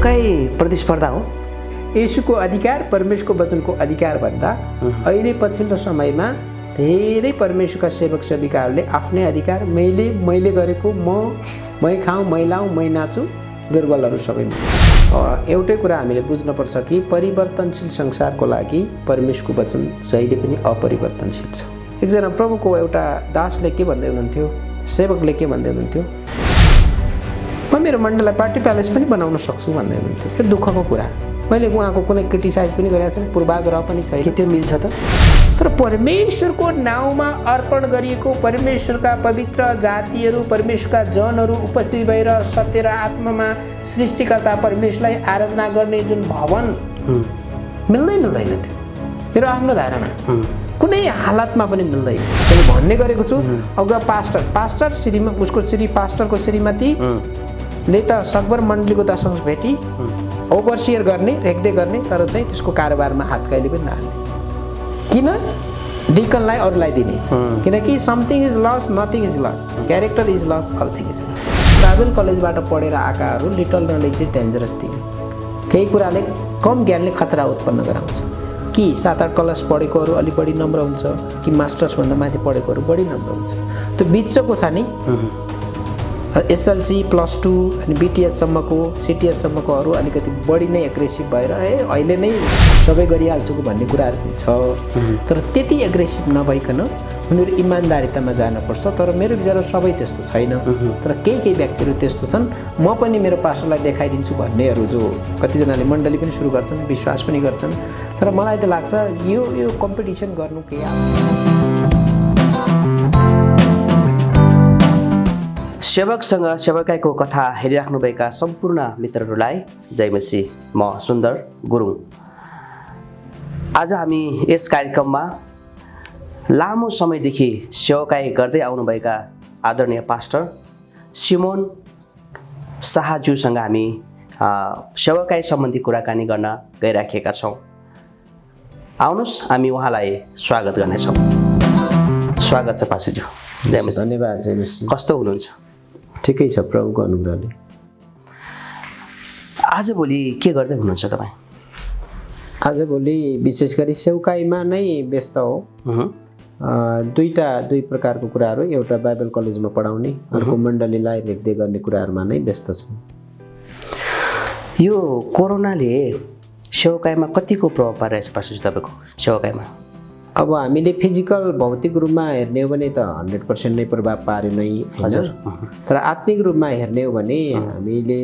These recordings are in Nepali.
सेवकाई प्रतिस्पर्धा हो। येशूको अधिकार परमेश्वरको वचनको अधिकार भन्दा अहिले पछिल्लो समयमा धेरै परमेश्वरका सेवक सेविकाहरूले आफ्नै अधिकार मैले गरेको मै खाऊँ मै लाऊँ मै नाचुँ दुर्बलहरू सबैमा। एउटै कुरा हामीले बुझ्नुपर्छ कि परिवर्तनशील संसारको लागि परमेश्वरको वचन जहिले पनि अपरिवर्तनशील छ। एकजना प्रभुको एउटा दासले के भन्दै हुनुहुन्थ्यो, सेवकले के भन्दै हुनुहुन्थ्यो, म मेरो मण्डललाई पार्टी प्यालेस पनि बनाउन सक्छु भन्दै हुनुहुन्थ्यो। यो दुःखको कुरा। मैले उहाँको कुनै क्रिटिसाइज पनि गरेको छैन, पूर्वाग्रह पनि छैन। के त्यो मिल्छ त? तर परमेश्वरको नाउँमा अर्पण गरिएको परमेश्वरका पवित्र जातिहरू परमेश्वरका जनहरू उपस्थित भएर सत्य र आत्मामा सृष्टिकर्ता परमेश्वरलाई आराधना गर्ने जुन भवन मिल्दैन त्यो। मेरो आफ्नो धारणा कुनै हालतमा पनि मिल्दैन। मैले भन्ने गरेको छु अगुवा पास्टर पास्टरको श्रीमतीले त सकभर मण्डलीको दशंश भेटी ओभरसियर गर्ने रेख्दै गर्ने, तर चाहिँ त्यसको कारोबारमा हात कहिले पनि नहाल्ने। किन? डिकनलाई अरूलाई दिने। किनकि something is loss nothing is loss, character is loss all thing is loss. Bible कलेजबाट पढेर आएकाहरू little knowledge is dangerous thing. केही कुराले कम ज्ञानले खतरा उत्पन्न गराउँछ। कि 7-8 क्लास पढेकोहरू अलि बढी नम्र हुन्छ कि मास्टर्सभन्दा माथि पढेकोहरू बढी नम्र हुन्छ। त्यो बिचको छ नि, एसएलसी +2 अनि बिटिएचसम्मको सिटिएचसम्मकोहरू अलिकति बढी नै एग्रेसिभ भएर अहिले नै सबै गरिहाल्छु भन्ने कुराहरू पनि छ। तर त्यति एग्रेसिभ नभइकन उनीहरू इमान्दारितामा जानुपर्छ। तर मेरो विचारमा सबै त्यस्तो छैन, तर केही व्यक्तिहरू त्यस्तो छन्। म पनि मेरो पास्टरलाई देखाइदिन्छु भन्नेहरू जो कतिजनाले मण्डली पनि सुरु गर्छन्, विश्वास पनि गर्छन्। तर मलाई त लाग्छ यो कम्पिटिसन गर्नु केही सेवकसँग सेवकाईको कथा हेरिराख्नुभएका सम्पूर्ण मित्रहरूलाई जय मसीह। म सुन्दर गुरुङ। आज हामी यस कार्यक्रममा लामो समयदेखि सेवकाई गर्दै आउनुभएका आदरणीय पास्टर सिमोन शाहज्यूसँग हामी सेवकाई सम्बन्धी कुराकानी गर्न गइराखेका छौँ। आउनुहोस् हामी उहाँलाई स्वागत गर्नेछौँ। स्वागत छ पास्टरज्यू। जय मसीह। धन्यवाद। जय मसीह। कस्तो हुनुहुन्छ? ठिकै छ प्रभुको अनुग्रहले। आजभोलि के गर्दै हुनुहुन्छ तपाईँ? आजभोलि विशेष गरी सेवकाईमा नै व्यस्त हो। दुई प्रकारको कुराहरू, एउटा बाइबल कलेजमा पढाउने, अर्को मण्डलीलाई रेख्दै गर्ने कुराहरूमा नै व्यस्त छु। यो कोरोनाले सेवकाईमा कतिको प्रभाव पारिरहेछ पास्टर तपाईँको सेवकाईमा? अब हामीले फिजिकल भौतिक रूपमा हेर्ने हो भने त 100% नै प्रभाव पार्यो नै, हजुर। तर आत्मिक रूपमा हेर्ने हो भने हामीले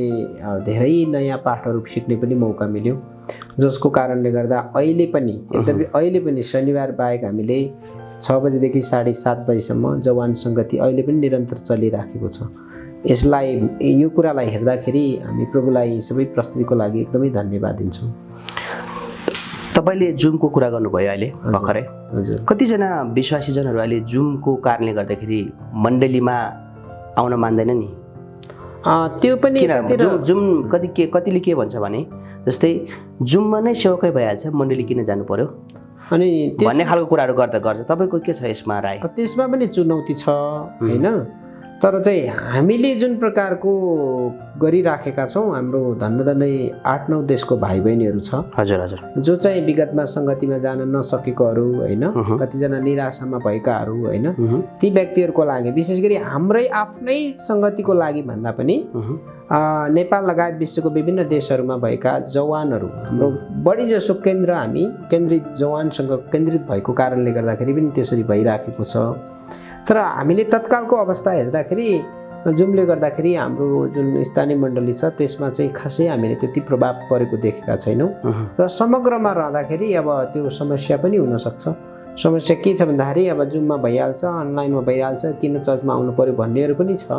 धेरै नयाँ पाठहरू सिक्ने पनि मौका मिल्यो, जसको कारणले गर्दा अहिले पनि शनिबार बाहेक हामीले 6 बजेदेखि 7:30 बजीसम्म जवान सङ्गति अहिले पनि निरन्तर चलिराखेको छ। यो कुरालाई हेर्दाखेरि हामी प्रभुलाई सबै प्रस्तुतिको लागि एकदमै धन्यवाद दिन्छौँ। तपाईँले जुमको कुरा गर्नुभयो अहिले भर्खरै। हजुर। कतिजना विश्वासीजनहरू अहिले जुमको कारणले गर्दाखेरि मण्डलीमा आउन मान्दैन नि? त्यो पनि जुम कतिले के भन्छ भने जस्तै जुममा नै सेवकै भइहाल्छ, मण्डली किन जानु पर्यो अनि भन्ने खालको कुराहरू गर्छ। तपाईँको के छ यसमा राय? त्यसमा पनि चुनौती छ होइन। तर चाहिँ हामीले जुन प्रकारको गरिराखेका छौँ, हाम्रो धन्नै 8-9 देशको भाइ बहिनीहरू छ, हजुर हजुर, जो चाहिँ विगतमा सङ्गतिमा जान नसकेकोहरू होइन, कतिजना निराशामा भएकाहरू होइन, ती व्यक्तिहरूको लागि विशेष गरी हाम्रै आफ्नै सङ्गतिको लागि भन्दा पनि नेपाल लगायत विश्वको विभिन्न देशहरूमा भएका जवानहरू, हाम्रो बढी जसो हामी केन्द्रित जवानसँग केन्द्रित भएको कारणले गर्दाखेरि पनि त्यसरी भइराखेको छ। तर हामीले तत्कालको अवस्था हेर्दाखेरि जुमले गर्दाखेरि हाम्रो जुन स्थानीय मण्डली छ त्यसमा चाहिँ खासै हामीले त्यति प्रभाव परेको देखेका छैनौँ। र समग्रमा रहँदाखेरि अब त्यो समस्या पनि हुनसक्छ। समस्या के छ भन्दाखेरि अब जुममा भइहाल्छ, अनलाइनमा भइहाल्छ, किन चर्चमा आउनु पर्यो भन्नेहरू पनि छ।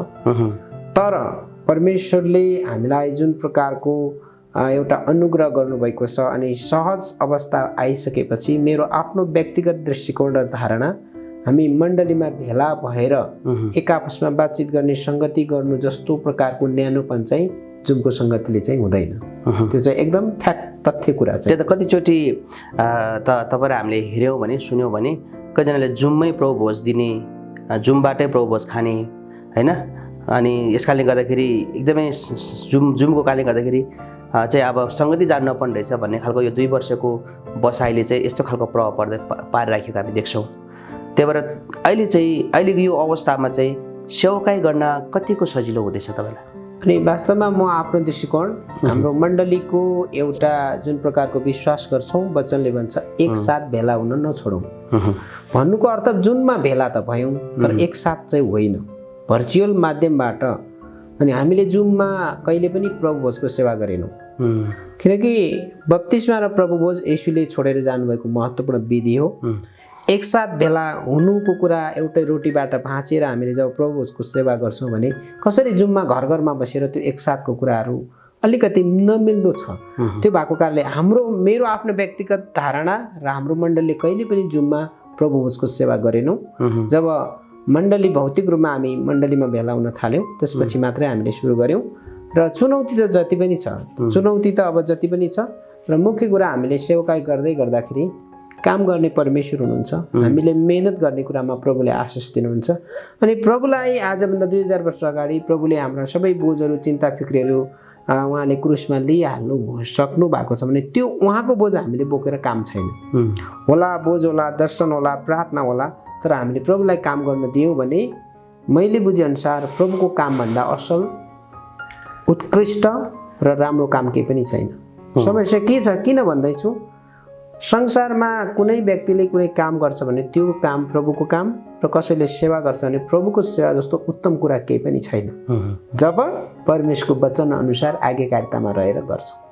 तर परमेश्वरले हामीलाई जुन प्रकारको एउटा अनुग्रह गर्नुभएको छ अनि सहज अवस्था आइसकेपछि मेरो आफ्नो व्यक्तिगत दृष्टिकोण र धारणा, हामी मण्डलीमा भेला भएर एक आपसमा बातचित गर्ने, सङ्गति गर्नु जस्तो प्रकारको न्यानोपन चाहिँ जुमको सङ्गतिले चाहिँ हुँदैन। त्यो चाहिँ एकदम फ्याक्ट तथ्य कुरा छ। त्यो त कतिचोटि तपाईँ र हामीले हेऱ्यौँ भने सुन्यौँ भने कतिजनाले जुममै प्रभु भोज दिने, जुमबाटै प्रभु भोज खाने होइन। अनि यस कारणले गर्दाखेरि एकदमै जुमको कारणले गर्दाखेरि चाहिँ अब सङ्गति जानु नपर्ने रहेछ भन्ने खालको यो 2 वर्षको बसाइले चाहिँ यस्तो खालको प्रभाव पारिराखेको हामी देख्छौँ। त्यही भएर अहिलेको यो अवस्थामा चाहिँ सेवाकाई गर्न कतिको सजिलो हुँदैछ तपाईँलाई? अनि वास्तवमा म आफ्नो दृष्टिकोण हाम्रो मण्डलीको एउटा जुन प्रकारको विश्वास गर्छौँ, वचनले भन्छ एकसाथ भेला हुन नछोडौँ। भन्नुको अर्थ जुनमा भेला त भयौँ तर एकसाथ चाहिँ होइन, भर्चुअल माध्यमबाट। अनि हामीले जुममा कहिले पनि प्रभुभोजको सेवा गरेनौँ, किनकि बप्तिस्मा र प्रभुभोज येशूले छोडेर जानुभएको महत्त्वपूर्ण विधि हो। एकसाथ भेला हुनुको कुरा एउटै रोटीबाट भाँचेर हामीले जब प्रभुभोजको सेवा गर्छौँ भने कसरी जुममा घर घरमा बसेर त्यो एकसाथको कुराहरू अलिकति नमिल्दो छ। त्यो भएको कारणले मेरो आफ्नो व्यक्तिगत धारणा र हाम्रो मण्डलीले कहिले पनि जुममा प्रभुभोजको सेवा गरेनौँ। जब मण्डली भौतिक रूपमा हामी मण्डलीमा भेला हुन थाल्यौँ त्यसपछि मात्रै हामीले सुरु गऱ्यौँ। र चुनौती त जति पनि छ, चुनौती त अब जति पनि छ, र मुख्य कुरा हामीले सेवाकाई गर्दै गर्दाखेरि काम गर्ने परमेश्वर हुनुहुन्छ, हामीले मेहनत गर्ने कुरामा प्रभुले आशिष दिनुहुन्छ। अनि प्रभुलाई आजभन्दा 2000 वर्ष अगाडि प्रभुले हाम्रा सबै बोझहरू चिन्ता फिक्रीहरू उहाँले क्रुसमा लिइहाल्नु सक्नु भएको छ भने त्यो उहाँको बोझ हामीले बोकेर काम छैन। होला बोझ होला, दर्शन होला, प्रार्थना होला, तर हामीले प्रभुलाई काम गर्न दियौँ भने मैले बुझेअनुसार प्रभुको कामभन्दा असल उत्कृष्ट र राम्रो काम केही पनि छैन। समस्या के छ किन भन्दैछु, संसारमा कुनै व्यक्तिले कुनै काम गर्छ भने त्यो काम प्रभुको काम, र कसैले सेवा गर्छ भने प्रभुको सेवा जस्तो उत्तम कुरा केही पनि छैन जब परमेश्वरको वचन अनुसार आज्ञाकारितामा रहेर गर्छौँ।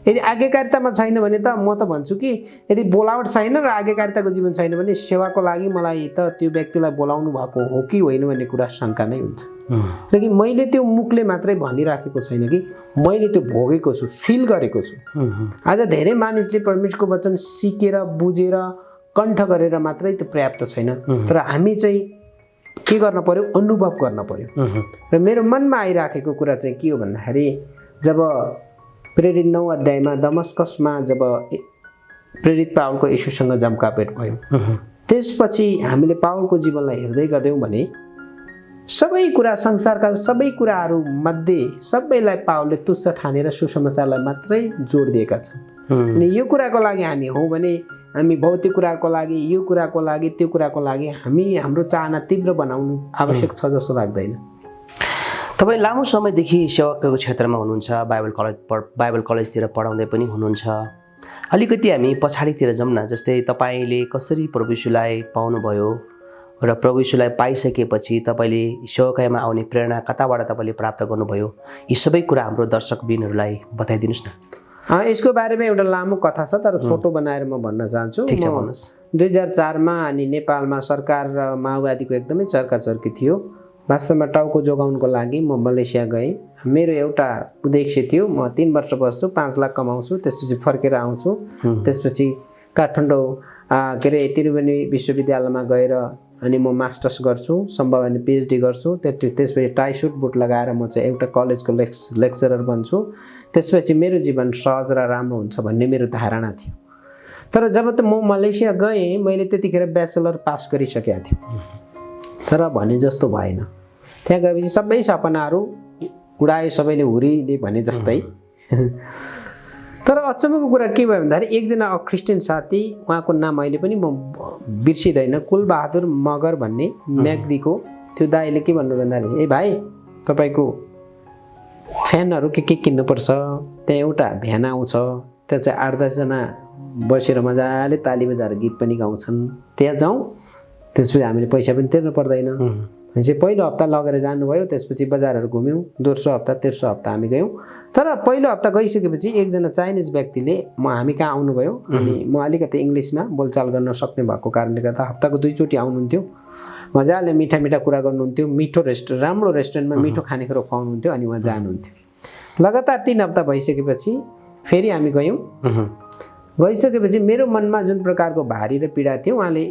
यदि आज्ञाकारितामा छैन भने त म त भन्छु कि यदि बोलावट छैन र आज्ञाकारिताको जीवन छैन भने सेवाको लागि मलाई त त्यो व्यक्तिलाई बोलाउनु भएको हो कि होइन भन्ने कुरा शङ्का नै हुन्छ। किनकि मैले त्यो मुखले मात्रै भनिराखेको छैन कि मैले त्यो भोगेको छु, फिल गरेको छु। आज धेरै मानिसले परमेश्वरको वचन सिकेर बुझेर कण्ठ गरेर मात्रै त्यो पर्याप्त छैन, तर हामी चाहिँ के गर्न पर्यो, अनुभव गर्न पर्यो। र मेरो मनमा आइराखेको कुरा चाहिँ के हो भन्दाखेरि जब प्रेरित 9 अध्यायमा दमस्कसमा जब प्रेरित पावलको येशूसँग जम्काभेट भयो त्यसपछि हामीले पावलको जीवनलाई हेर्दै गर्दैौँ भने सबै कुरा, संसारका सबै कुराहरू मध्ये सबैलाई पावलले तुच्छ ठानेर सुसमाचारलाई मात्रै जोड दिएका छन्। अनि यो कुराको लागि हामी हौँ भने हामी भौतिक कुराको लागि, यो कुराको लागि, त्यो कुराको लागि हाम्रो चाहना तीव्र बनाउनु आवश्यक छ जस्तो लाग्दैन। तपाईँ लामो समयदेखि सेवाको क्षेत्रमा हुनुहुन्छ, बाइबल कलेजतिर पढाउँदै पनि हुनुहुन्छ। अलिकति हामी पछाडितिर जाउँ न, जस्तै तपाईँले कसरी प्रभु येशूलाई पाउनुभयो र प्रभु येशूलाई पाइसकेपछि तपाईँले सेवाकाईमा आउने प्रेरणा कताबाट तपाईँले प्राप्त गर्नुभयो, यी सबै कुरा हाम्रो दर्शकबिनहरूलाई बताइदिनुहोस् न। यसको बारेमा एउटा लामो कथा छ तर छोटो बनाएर म भन्न चाहन्छु। 2004 मा अनि नेपालमा सरकार र माओवादीको एकदमै चर्काचर्की थियो। वास्तवमा टाउको जोगाउनको लागि म मलेसिया गएँ। मेरो एउटा उद्देश्य थियो, म 3 वर्ष बस्छु, 5 लाख कमाउँछु, त्यसपछि फर्केर आउँछु, त्यसपछि काठमाडौँ त्रिवेणी विश्वविद्यालयमा गएर अनि म मास्टर्स गर्छु, सम्भव भने पिएचडी गर्छु, त्यसपछि टाई सुट बुट लगाएर म चाहिँ एउटा कलेजको लेक्चरर बन्छु, त्यसपछि मेरो जीवन सहज र राम्रो हुन्छ भन्ने मेरो धारणा थियो। तर जब त म मलेसिया गएँ मैले त्यतिखेर ब्याचलर पास गरिसकेको थिएँ, तर भने जस्तो भएन। त्यहाँ गएपछि सबै सपनाहरू उडाए सबैले हुरीले भने जस्तै। तर अचम्मको कुरा के भयो भन्दाखेरि एकजना क्रिस्चियन साथी, उहाँको नाम अहिले पनि म बिर्सिँदैन, कुलबहादुर मगर भन्ने म्याग्दीको, त्यो दाइले के भन्नु भन्दाखेरि, ए भाइ तपाईँको फ्यानहरू के किन्नुपर्छ, त्यहाँ एउटा भ्यान आउँछ, त्यहाँ चाहिँ 8-10 जना बसेर मजाले ताली बजाएर गीत पनि गाउँछन्, त्यहाँ जाउँ, त्यसपछि हामीले पैसा पनि तिर्नु पर्दैन। चाहिँ पहिलो हप्ता लगेर जानुभयो, त्यसपछि बजारहरू घुम्यौँ, दोस्रो हप्ता तेस्रो हप्ता हामी गयौँ। तर पहिलो हप्ता गइसकेपछि एकजना चाइनिज व्यक्तिले हामी कहाँ आउनुभयो, अनि म अलिकति इङ्ग्लिसमा बोलचाल गर्न सक्ने भएको कारणले गर्दा हप्ताको 2 चोटि आउनुहुन्थ्यो, मजाले मिठा मिठा कुरा गर्नुहुन्थ्यो, राम्रो रेस्टुरेन्टमा मिठो खानेकुरा खुवाउनुहुन्थ्यो, अनि उहाँ जानुहुन्थ्यो। लगातार 3 हप्ता भइसकेपछि फेरि हामी गयौँ। गइसकेपछि मेरो मनमा जुन प्रकारको भारी र पीडा थियो, उहाँले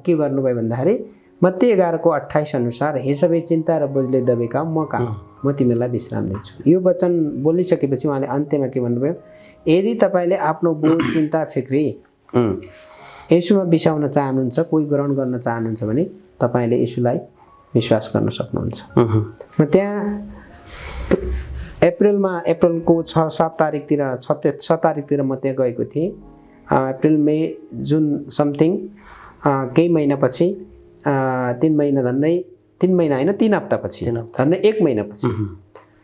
के गर्नुभयो भन्दाखेरि मत्ती 11:28 अनुसार, हे सबै चिन्ता र बोझले दबेका म कहाँ, म तिमीलाई विश्राम दिन्छु। यो वचन बोलिसकेपछि उहाँले अन्त्यमा के भन्नुभयो, यदि तपाईँले आफ्नो बोझ चिन्ता फिक्री येशूमा बिसाउन चाहनुहुन्छ, कोही ग्रहण गर्न चाहनुहुन्छ भने तपाईँले येशूलाई विश्वास गर्न सक्नुहुन्छ। म त्यहाँ अप्रिलको 6-7 तारिकतिर 6 तारिकतिर म त्यहाँ गएको थिएँ। अप्रिल मे जुन समथिङ केही महिनापछि 3 महिना झन्डै 3 महिना होइन 3 हप्तापछि झन्डै 1 महिनापछि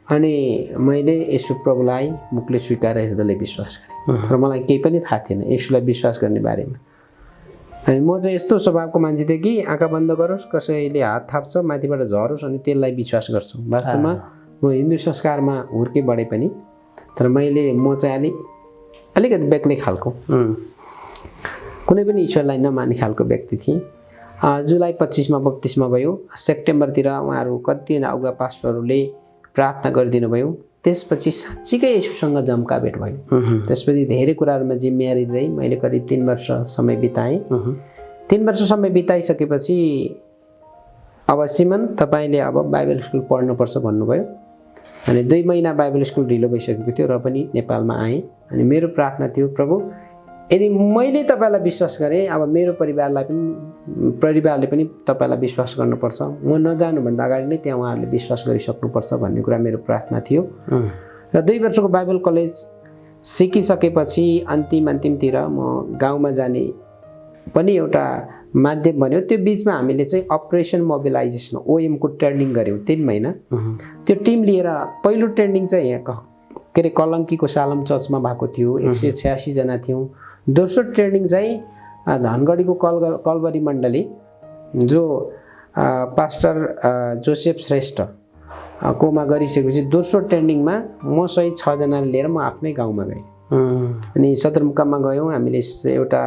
अनि मैले यसु प्रभुलाई मुखले स्वीकारेर हृदयले विश्वास गरेँ। तर मलाई केही पनि थाहा थिएन यसुलाई विश्वास गर्ने बारेमा। अनि म चाहिँ यस्तो स्वभावको मान्छे थिएँ कि आँखा बन्द गरोस्, कसैले हात थाप्छ माथिबाट झरोस् अनि त्यसलाई विश्वास गर्छु। वास्तवमा म हिन्दू संस्कारमा हुर्के बढे पनि, तर म चाहिँ अलिकति बेग्लै खालको कुनै पनि ईश्वरलाई नमान्ने खालको व्यक्ति थिएँ। जुलाई 25मा बप्तिस्मा भयो। सेप्टेम्बरतिर उहाँहरू कतिजना अगुवा पास्टरहरूले प्रार्थना गरिदिनु भयो। त्यसपछि साँच्चीकै यसुसँग जम्का भेट भयो। त्यसपछि धेरै कुराहरूमा जिम्मेवारी दिँदै मैले करिब 3 वर्ष समय बिताएँ। 3 वर्ष समय बिताइसकेपछि अब सिमन तपाईँले अब बाइबल स्कुल पढ्नुपर्छ भन्नुभयो। अनि 2 महिना बाइबल स्कुल ढिलो भइसकेको थियो र पनि नेपालमा आएँ। अनि मेरो प्रार्थना थियो, प्रभु यदि मैले तपाईँलाई विश्वास गरेँ, अब मेरो परिवारले पनि तपाईँलाई विश्वास गर्नुपर्छ। म नजानुभन्दा अगाडि नै त्यहाँ उहाँहरूले विश्वास गरिसक्नुपर्छ भन्ने कुरा मेरो प्रार्थना थियो। र 2 वर्षको बाइबल कलेज सिकिसकेपछि अन्तिमतिर म गाउँमा जाने पनि एउटा माध्यम बन्यो। त्यो बिचमा हामीले चाहिँ अपरेसन मोबिलाइजेसन OM को ट्रेनिङ गऱ्यौँ 3 महिना। त्यो टिम लिएर पहिलो ट्रेनिङ चाहिँ यहाँ के अरे कलङ्कीको सालम चर्चमा भएको थियो। 186 जना थियौँ। दोस्रो ट्रेनिङ चाहिँ धनगढीको कलबरी मण्डली जो पास्टर जोसेफ श्रेष्ठ कोमा गरिसकेपछि दोस्रो ट्रेनिङमा म सहित 6 जनाले लिएर म आफ्नै गाउँमा गएँ। अनि सदरमुकाममा गयौँ। हामीले एउटा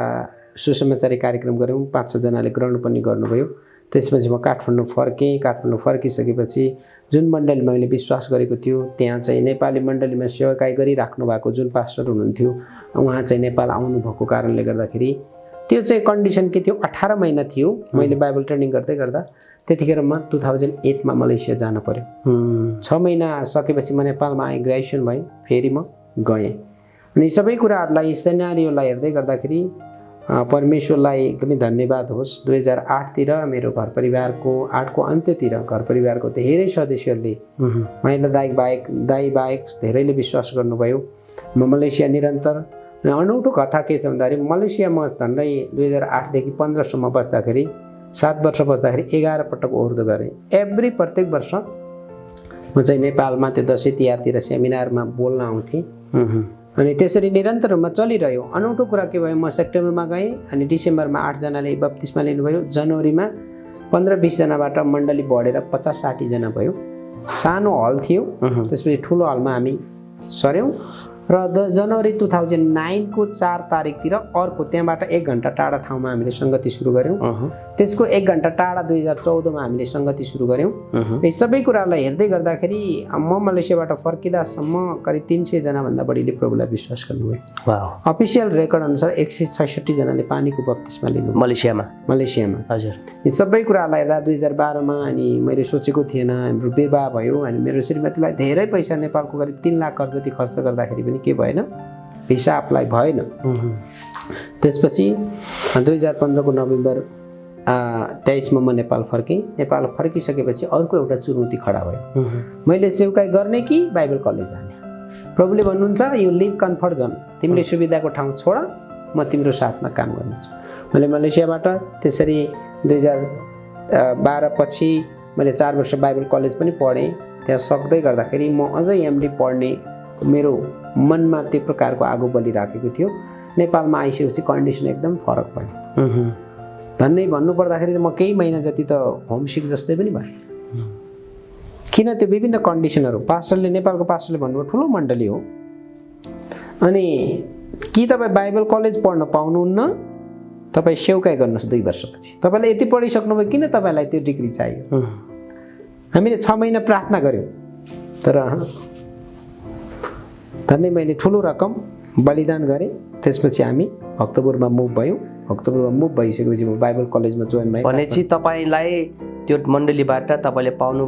सुसमाचारी कार्यक्रम गऱ्यौँ। 5-6 जनाले ग्रहण पनि गर्नुभयो। त्यसपछि म काठमाडौँ फर्केँ। काठमाडौँ फर्किसकेपछि जुन मण्डली मैले विश्वास गरेको थियो त्यहाँ चाहिँ नेपाली मण्डलीमा सेवाकाई गरिराख्नु भएको जुन पास्टर हुनुहुन्थ्यो उहाँ चाहिँ नेपाल आउनुभएको कारणले गर्दाखेरि त्यो चाहिँ कन्डिसन के थियो, 18 महिना थियो मैले बाइबल ट्रेनिङ गर्दै गर्दा। त्यतिखेर म 2008 मा मलेसिया जानु पर्यो। 6 महिना सकेपछि म नेपालमा आएँ, ग्रेजुएसन भयो, फेरि म गएँ। अनि सबै कुराहरूलाई सिनारियोलाई हेर्दै गर्दाखेरि परमेश्वरलाई एकदमै धन्यवाद होस्। 2008 तिर मेरो घर परिवारको 8 को अन्त्यतिर घर परिवारको धेरै सदस्यहरूले महिला दाइ बाहेक धेरैले विश्वास गर्नुभयो। म मलेसिया निरन्तर अनौठो कथा के छ भन्दाखेरि मलेसिया म झन्डै 2008 देखि 15 सम्म बस्दाखेरि 7 वर्ष बस्दाखेरि 11 पटक ओर्दो गरेँ। प्रत्येक वर्ष म चाहिँ नेपालमा त्यो दसैँ तिहारतिर सेमिनारमा बोल्न आउँथेँ। अनि त्यसरी निरन्तर रूपमा चलिरह्यो। अनौठो कुरा के भयो, म सेप्टेम्बरमा गएँ अनि डिसेम्बरमा 8 जनाले बप्तिस्मा लिनुभयो। जनवरीमा 15-20 जनाबाट मण्डली बढेर 50-60 जना भयो। सानो हल थियो। त्यसपछि ठुलो हलमा हामी सर्यौँ र जनवरी 2009 को 4 तारिकतिर अर्को त्यहाँबाट 1 घण्टा टाढा ठाउँमा हामीले संगति सुरु गऱ्यौँ। त्यसको 1 घण्टा टाढा 2014 मा हामीले संगति सुरु गऱ्यौँ। यी सबै कुराहरूलाई हेर्दै गर्दाखेरि म मलेसियाबाट फर्किदासम्म करिब 300 जना भन्दा बढीले प्रभुलाई विश्वास गर्नुभयो। अफिसियल रेकर्ड अनुसार 166 जनाले पानीको बप्तिस्मा लिनु मलेसियामा। हजुर। यी सबै कुराहरूलाई हेर्दा 2012 मा अनि मैले सोचेको थिएन, हाम्रो विवाह भयो अनि मेरो श्रीमतीलाई धेरै पैसा नेपालको करिब 3 लाख जति खर्च गर्दाखेरि पनि के भएन, भिसा अप्लाई भएन। त्यसपछि 2015 को नोभेम्बर 23 मा म नेपाल फर्केँ। नेपाल फर्किसकेपछि अर्को एउटा चुनौती खडा भयो। मैले सेवकाई गर्ने कि बाइबल कलेज जाने? प्रभुले भन्नुहुन्छ यु लिभ कम्फर्ट जोन, तिमीले सुविधाको ठाउँ छोड, म तिम्रो साथमा काम गर्नेछु। मैले मलेसियाबाट त्यसरी 2012 पछि मैले 4 वर्ष बाइबल कलेज पनि पढेँ। त्यहाँ सक्दै गर्दाखेरि म अझै MD पढ्ने मेरो मनमा त्यो प्रकारको आगो बलिराखेको थियो। नेपालमा आइसकेपछि कन्डिसन एकदम फरक भयो। धन्नै भन्नुपर्दाखेरि म केही महिना जति त होमसिक जस्तै पनि भएँ। किन, त्यो विभिन्न कन्डिसनहरू। पास्टरले, नेपालको पास्टरले भन्नुभयो ठुलो मण्डली हो अनि कि तपाईँ बाइबल कलेज पढ्न पाउनुहुन्न, तपाईँ सेवकाई गर्नुहोस् 2 वर्षपछि। तपाईँले यति पढिसक्नुभयो, किन तपाईँलाई त्यो डिग्री चाहियो? हामीले 6 महिना प्रार्थना गऱ्यौँ तर धन्नै मैले ठुलो रकम बलिदान गरेँ। त्यसपछि हामी भक्तपुरमा मुभ भयौँ। भक्तपुरमा मुभ भइसकेपछि म बाइबल कलेजमा जोइन भएँ। भनेपछि तपाईँलाई त्यो मण्डलीबाट तपाईँले पाउनु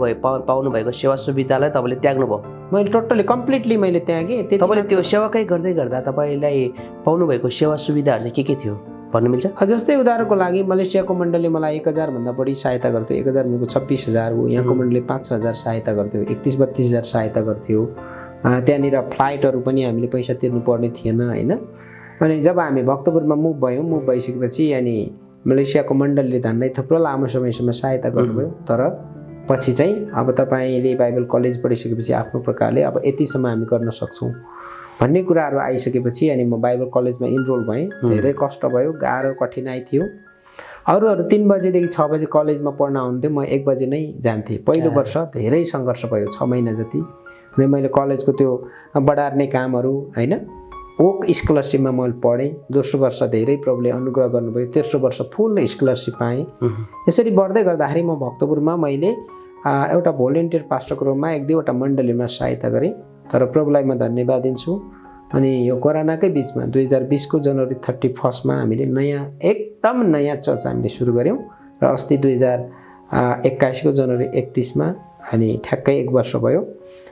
भएको सेवा सुविधालाई तपाईँले त्याग्नु भयो? मैले टोटली कम्प्लिटली मैले त्यागेँ। तपाईँले त्यो सेवाकै गर्दै गर्दा तपाईँलाई पाउनु भएको सेवा सुविधाहरू चाहिँ के थियो भन्नु मिल्छ? जस्तै उदाहरणको लागि मलेसियाको मण्डलीले मलाई 1000 भन्दा बढी सहायता गर्थ्यो। 1000 भनेको 26,000 हो। यहाँको मण्डलीले 5-6 हजार सहायता गर्थ्यो। 31-32 हजार सहायता गर्थ्यो। त्यहाँनिर फ्लाइटहरू पनि हामीले पैसा तिर्नुपर्ने थिएन होइन। अनि जब हामी भक्तपुरमा मुभ भइसकेपछि अनि मलेसियाको मण्डलीले धन्नै थुप्रो लामो समयसम्म सहायता गर्नुभयो। तर पछि चाहिँ अब तपाईँले बाइबल कलेज पढिसकेपछि आफ्नो प्रकारले अब यतिसम्म हामी गर्न सक्छौँ भन्ने कुराहरू आइसकेपछि अनि म बाइबल कलेजमा इनरोल भएँ। धेरै कष्ट भयो, गाह्रो कठिनाइ थियो। अरूहरू 3 बजेदेखि 6 बजे कलेजमा पढ्न आउँथ्यो, म 1 बजे नै जान्थेँ। पहिलो वर्ष धेरै सङ्घर्ष भयो, 6 महिना जति। अनि मैले कलेजको त्यो बढार्ने कामहरू होइन, ओक स्कलरसिपमा मैले पढेँ। दोस्रो वर्ष धेरै प्रभुले अनुग्रह गर्नुभयो, तेस्रो वर्ष फुल स्कलरसिप पाएँ। यसरी बढ्दै गर्दाखेरि म भक्तपुरमा मैले एउटा भोलिन्टियर पास्टरको रूपमा 1-2वटा मण्डलीमा सहायता गरेँ। तर प्रभुलाई म धन्यवाद दिन्छु। अनि यो कोरोनाकै बिचमा 2020 को जनवरी 31 हामीले एकदम नयाँ चर्च हामीले सुरु गऱ्यौँ र अस्ति 2021 को जनवरी 31 अनि ठ्याक्कै 1 वर्ष भयो।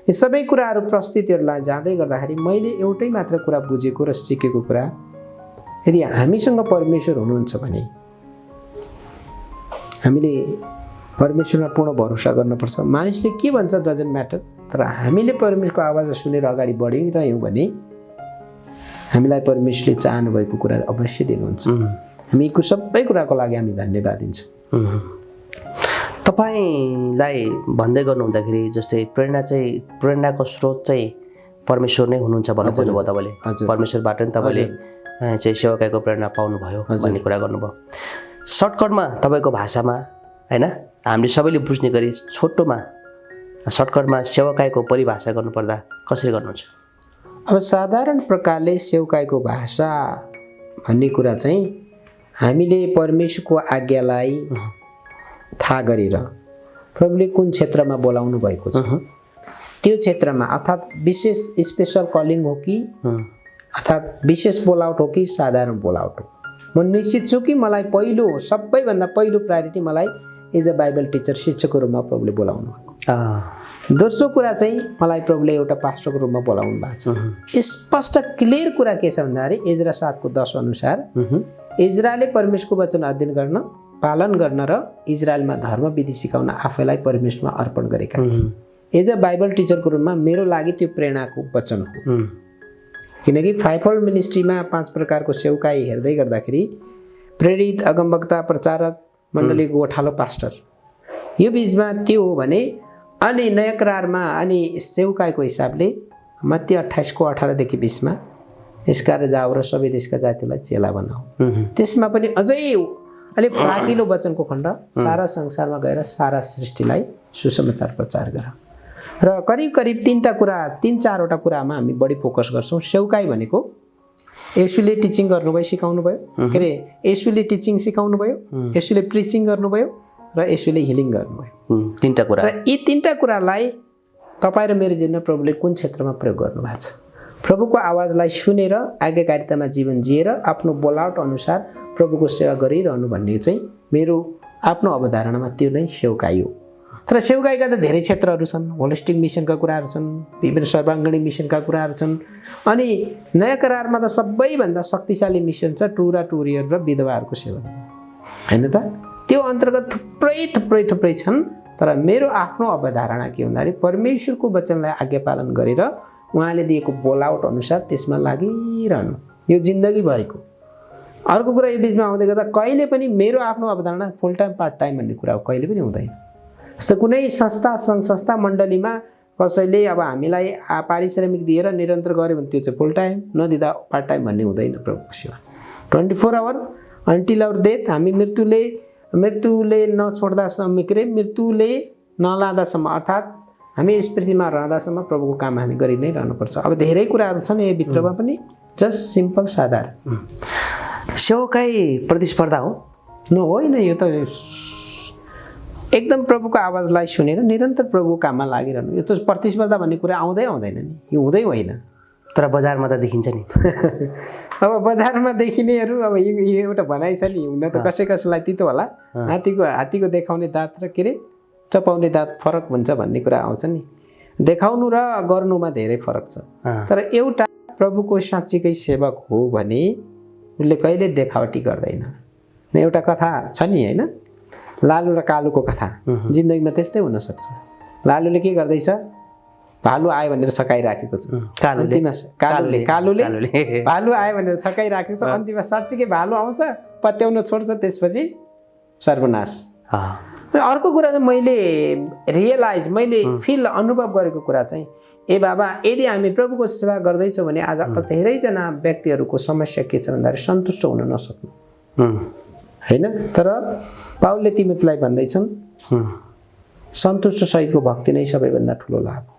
यी सबै कुराहरू प्रस्तुतिहरूलाई जाँदै गर्दाखेरि मैले एउटै मात्र कुरा बुझेको र सिकेको कुरा, यदि हामीसँग परमेश्वर हुनुहुन्छ भने हामीले परमेश्वरमा पूर्ण भरोसा गर्नुपर्छ। मानिसले के भन्छ डजन्ट म्याटर, तर हामीले परमेश्वरको आवाज सुनेर अगाडि बढिरह्यौँ भने हामीलाई परमेश्वरले चाहनु भएको कुरा अवश्य दिनुहुन्छ। हामीको सबै कुराको लागि हामी धन्यवाद दिन्छौँ। तपाईँलाई भन्दै गर्नुहुँदाखेरि जस्तै प्रेरणाको स्रोत चाहिँ परमेश्वर नै हुनुहुन्छ भन्नु खोज्नुभयो तपाईँले। परमेश्वरबाट नि तपाईँले चाहिँ सेवकाईको प्रेरणा पाउनुभयो भन्ने कुरा गर्नुभयो। सर्टकटमा तपाईँको भाषामा होइन, हामीले सबैले बुझ्ने गरी छोटोमा सर्टकटमा सेवकाईको परिभाषा गर्नुपर्दा कसरी गर्नुहुन्छ? अब साधारण प्रकारले सेवकाईको भाषा भन्ने कुरा चाहिँ हामीले परमेश्वरको आज्ञालाई थाहा गरेर प्रभुले कुन क्षेत्रमा बोलाउनु भएको छ त्यो क्षेत्रमा, अर्थात् विशेष स्पेसल कलिङ हो कि अर्थात् विशेष बोलाउट हो कि साधारण बोलाउट हो, म निश्चित छु कि मलाई सबैभन्दा पहिलो प्रायोरिटी मलाई एज अ बाइबल टिचर शिक्षकको रूपमा प्रभुले बोलाउनु भएको। दोस्रो कुरा चाहिँ मलाई प्रभुले एउटा पास्टरको रूपमा बोलाउनु भएको छ। स्पष्ट क्लियर कुरा के छ भन्दाखेरि एजरा 7:10 अनुसार इजरायलले परमेश्वरको वचन अध्ययन गर्न, पालन गर्न र इजरायलमा धर्मविधि सिकाउन आफैलाई परमेश्वरमा अर्पण गरेका थिए। एज अ बाइबल टिचरको रूपमा मेरो लागि त्यो प्रेरणाको वचन हो। किनकि फाइभफोल्ड मिनिस्ट्रीमा 5 प्रकारको सेवकाई हेर्दै गर्दाखेरि प्रेरित, अगमवक्ता, प्रचारक, मण्डलीको गोठालो, पास्टर, यो बिचमा त्यो हो भने अनि नयाँ करारमा अनि सेवकाईको हिसाबले मत्ती 28:18 देखि 20 यसकारण जाऊ र सबै देशका जातिलाई चेला बनाऊ। त्यसमा पनि अझै अलिक फराकिलो वचनको खण्ड, सारा संसारमा गएर सारा सृष्टिलाई सुसमाचार प्रचार गर। र करिब 3-4वटा कुरामा हामी बढी फोकस गर्छौँ। सेवकाई भनेको येशूले टिचिङ गर्नुभयो, सिकाउनु भयो, के अरे येशूले टिचिङ सिकाउनु भयो, येशूले प्रिचिङ गर्नुभयो र येशूले हिलिङ गर्नुभयो। 3टा कुरा। र यी 3टा कुरालाई तपाईँ र मेरो जीवनमा प्रभुले कुन क्षेत्रमा प्रयोग गर्नुभएको छ? प्रभुको आवाजलाई सुनेर आज्ञाकारितामा जीवन जिएर आफ्नो बोलावट अनुसार प्रभुको सेवा गरिरहनु भन्ने चाहिँ मेरो आफ्नो अवधारणामा त्यो नै सेवकाई हो। तर सेवकाईका त धेरै क्षेत्रहरू छन्, होलिस्टिक मिसनका कुराहरू छन्, विभिन्न सर्वाङ्गीण मिसनका कुराहरू छन्। अनि नयाँ करारमा त सबैभन्दा शक्तिशाली मिसन छ टुरा टुरीहरू र विधवाहरूको सेवा, होइन त? त्यो अन्तर्गत थुप्रै छन्। तर मेरो आफ्नो अवधारणा के भन्दाखेरि परमेश्वरको वचनलाई आज्ञा पालन गरेर उहाँले दिएको बोलावट अनुसार त्यसमा लागिरहनु, यो जिन्दगीभरिको। अर्को कुरा यो बिचमा आउँदै गर्दा कहिले पनि मेरो आफ्नो अवधारणा फुल टाइम पार्ट टाइम भन्ने कुरा हो, कहिले पनि हुँदैन। जस्तो कुनै संस्था, सङ्घ संस्था, मण्डलीमा कसैले अब हामीलाई पारिश्रमिक दिएर निरन्तर गऱ्यो भने त्यो चाहिँ फुल टाइम, नदिँदा पार्ट टाइम भन्ने हुँदैन। प्रभुको सेवा 24 आवर अन्टिल आवर डेथ, हामी मृत्युले नछोड्दासम्म, के अरे मृत्युले नलाँदासम्म, अर्थात् हामी यस पृथ्वीमा रहँदासम्म प्रभुको काम हामी गरि नै रहनुपर्छ। अब धेरै कुराहरू छन् यो भित्रमा पनि, जस्ट सिम्पल साधारण। सेवकाई प्रतिस्पर्धा हो? होइन, यो त एकदम प्रभुको आवाजलाई सुनेर निरन्तर प्रभुको काममा लागिरहनु, यो त प्रतिस्पर्धा भन्ने कुरा आउँदैन नि, यो हुँदै होइन। तर बजारमा त देखिन्छ नि। अब बजारमा देखिनेहरू, अब यो एउटा भनाइ छ नि, हुन त कसैलाई तितो होला, हात्तीको देखाउने दाँत र के अरे चपाउने दाँत फरक हुन्छ भन्ने कुरा आउँछ नि। देखाउनु र गर्नुमा धेरै फरक छ। तर एउटा प्रभुको साँच्चीकै सेवक हो भने उसले कहिले देखावटी गर्दैन। एउटा कथा छ नि, होइन, लालु र कालुको कथा। जिन्दगीमा त्यस्तै हुनसक्छ। लालुले के गर्दैछ? भालु आयो भनेर छकाइराखेको छ कालुले कालुले भालु आयो भनेर छकाइराखेको छ अन्तिममा साँच्चीकै भालु आउँछ पत्याउन छोड्छ त्यसपछि सर्वनाश र अर्को कुरा चाहिँ मैले रियलाइज मैले फिल अनुभव गरेको कुरा चाहिँ ए बाबा यदि हामी प्रभुको सेवा गर्दैछौँ भने आज धेरैजना व्यक्तिहरूको समस्या के छ भन्दाखेरि सन्तुष्ट हुन नसक्नु होइन तर पाउलले तिमीलाई भन्दैछन् सन्तुष्ट सहितको भक्ति नै सबैभन्दा ठुलो लाभ हो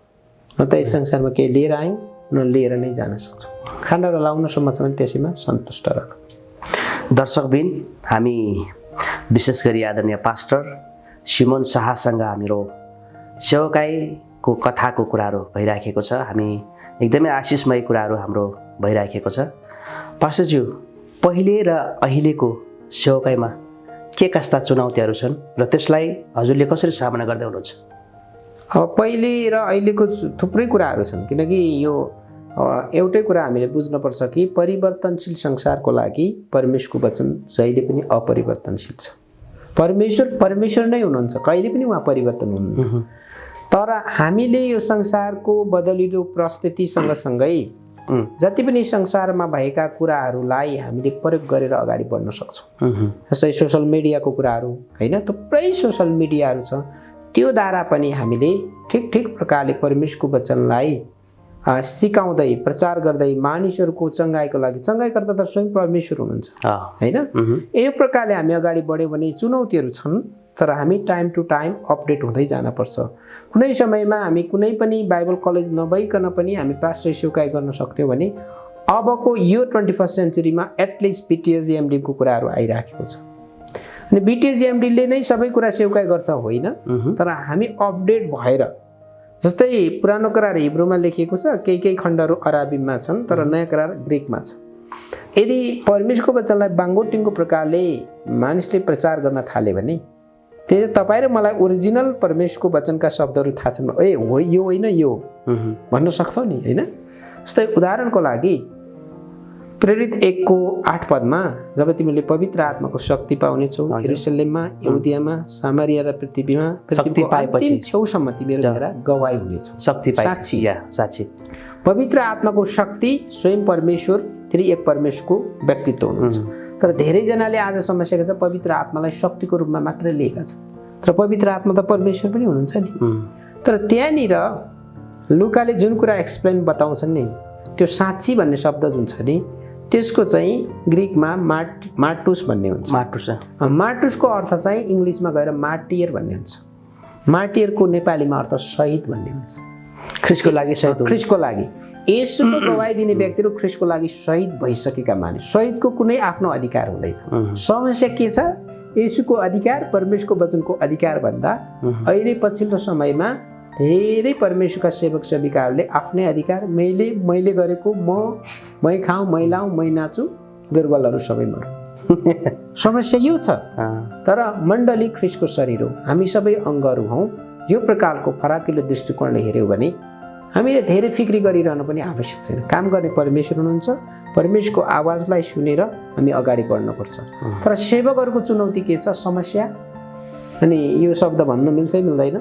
न त यस संसारमा केही लिएर आयौँ न लिएर नै जान सक्छौँ खाना र लाउनसम्म छ भने त्यसैमा सन्तुष्ट रहनु दर्शकबिन हामी विशेष गरी आदरणीय पास्टर सिमोन शाहसँग हाम्रो सेवकाईको कथाको कुराहरू भइराखेको छ हामी एकदमै आशिषमय कुराहरू हाम्रो भइराखेको छ पास्टरज्यू पहिले र अहिलेको सेवकाईमा के कस्ता चुनौतीहरू छन् र त्यसलाई हजुरले कसरी सामना गर्दै हुनुहुन्छ अब पहिले र अहिलेको थुप्रै कुराहरू छन् किनकि यो एउटै कुरा हामीले बुझ्नुपर्छ कि परिवर्तनशील संसारको लागि परमेश्वरको वचन जहिले पनि अपरिवर्तनशील छ परमेश्वर नै हुनुहुन्छ कहिले पनि उहाँ परिवर्तन हुनुहुन्न तर हामीले यो संसारको बदलिलो परिस्थिति सँगसँगै जति पनि संसारमा भएका कुराहरूलाई हामीले प्रयोग गरेर अगाडि बढ्न सक्छौँ जस्तै सोसल मिडियाको कुराहरू होइन थुप्रै सोसल मिडियाहरू छ त्यो द्वारा पनि हामीले ठिक प्रकारले परमेश्वरको वचनलाई सिकाउँदै प्रचार गर्दै मानिसहरूको चङ्गाइको लागि चङ्गाइकर्ता त स्वयं परमेश्वर हुनुहुन्छ होइन यो प्रकारले हामी अगाडि बढ्यौँ भने चुनौतीहरू छन् तर हामी टाइम टु टाइम अपडेट हुँदै जानुपर्छ कुनै समयमा हामी कुनै पनि बाइबल कलेज नभइकन पनि हामी पास्टर सेवकाई गर्न सक्थ्यौँ भने अबको यो 21st सेन्चुरीमा एटलिस्ट बिटिएसएमडीको कुराहरू आइराखेको छ अनि बिटिएसएमडीले नै सबै कुरा सेवकाई गर्छ होइन तर हामी अपडेट भएर जस्तै पुरानो करार हिब्रूमा लेखिएको छ केही खण्डहरू अराबीमा छन् तर नयाँ करार ग्रिकमा छ यदि परमेश्वरको वचनलाई बाङ्गोटिङको प्रकारले मानिसले प्रचार गर्न थाले भने त्यही तपाईँ र मलाई ओरिजिनल परमेश्वरको वचनका शब्दहरू थाहा छन् ए हो यो होइन यो भन्न सक्छौ नि होइन जस्तै उदाहरणको लागि प्रेरित 1:8 पदमा जब तिमीले पवित्र आत्माको शक्ति पाउनेछौ यरुशलेममा यहुदियामा सामरिया र पृथ्वीमा शक्ति पाएपछि छेउसम्म तिमीहरू मेरा गवाही हुनेछौ शक्ति पाएपछि साक्षी पवित्र आत्माको शक्ति स्वयं परमेश्वर त्रिएक परमेश्वरको व्यक्तित्व हुनुहुन्छ तर धेरैजनाले आज समस्या के छ पवित्र आत्मालाई शक्तिको रूपमा मात्र लिएका छन् तर पवित्र आत्मा त परमेश्वर पनि हुनुहुन्छ नि तर त्यहाँनिर लुकाले जुन कुरा एक्सप्लेन बताउँछन् नि त्यो साक्षी भन्ने शब्द जुन छ नि त्यसको चाहिँ ग्रिकमा मार्टुस भन्ने हुन्छ मार्टुसको अर्थ चाहिँ इङ्ग्लिसमा गएर मार्टियर भन्ने हुन्छ मार्टियरको नेपालीमा अर्थ शहीद भन्ने हुन्छ ख्रिस्टको लागि शहीद ख्रिस्टको लागि येशूको गवाही दिने व्यक्तिहरू ख्रिस्टको लागि शहीद भइसकेका मानिस शहीदको कुनै आफ्नो अधिकार हुँदैन समस्या के छ येशूको अधिकार परमेश्वरको वचनको अधिकार भन्दा अहिले पछिल्लो समयमा धेरै परमेश्वरका सेवक सेविकाहरूले आफ्नै अधिकार मैले गरेको मै खाऊँ मै लाऊँ मै नाचु दुर्बलहरू सबै मरौँ समस्या यो छ तर मण्डली ख्रिस्टको शरीर हो हामी सबै अङ्गहरू हौँ यो प्रकारको फराकिलो दृष्टिकोणले हेऱ्यौँ भने हामीले धेरै फिक्री गरिरहनु पनि आवश्यक छैन काम गर्ने परमेश्वर हुनुहुन्छ परमेश्वरको आवाजलाई सुनेर हामी अगाडि बढ्नुपर्छ तर सेवकहरूको चुनौती के छ समस्या अनि यो शब्द भन्न मिल्छ मिल्दैन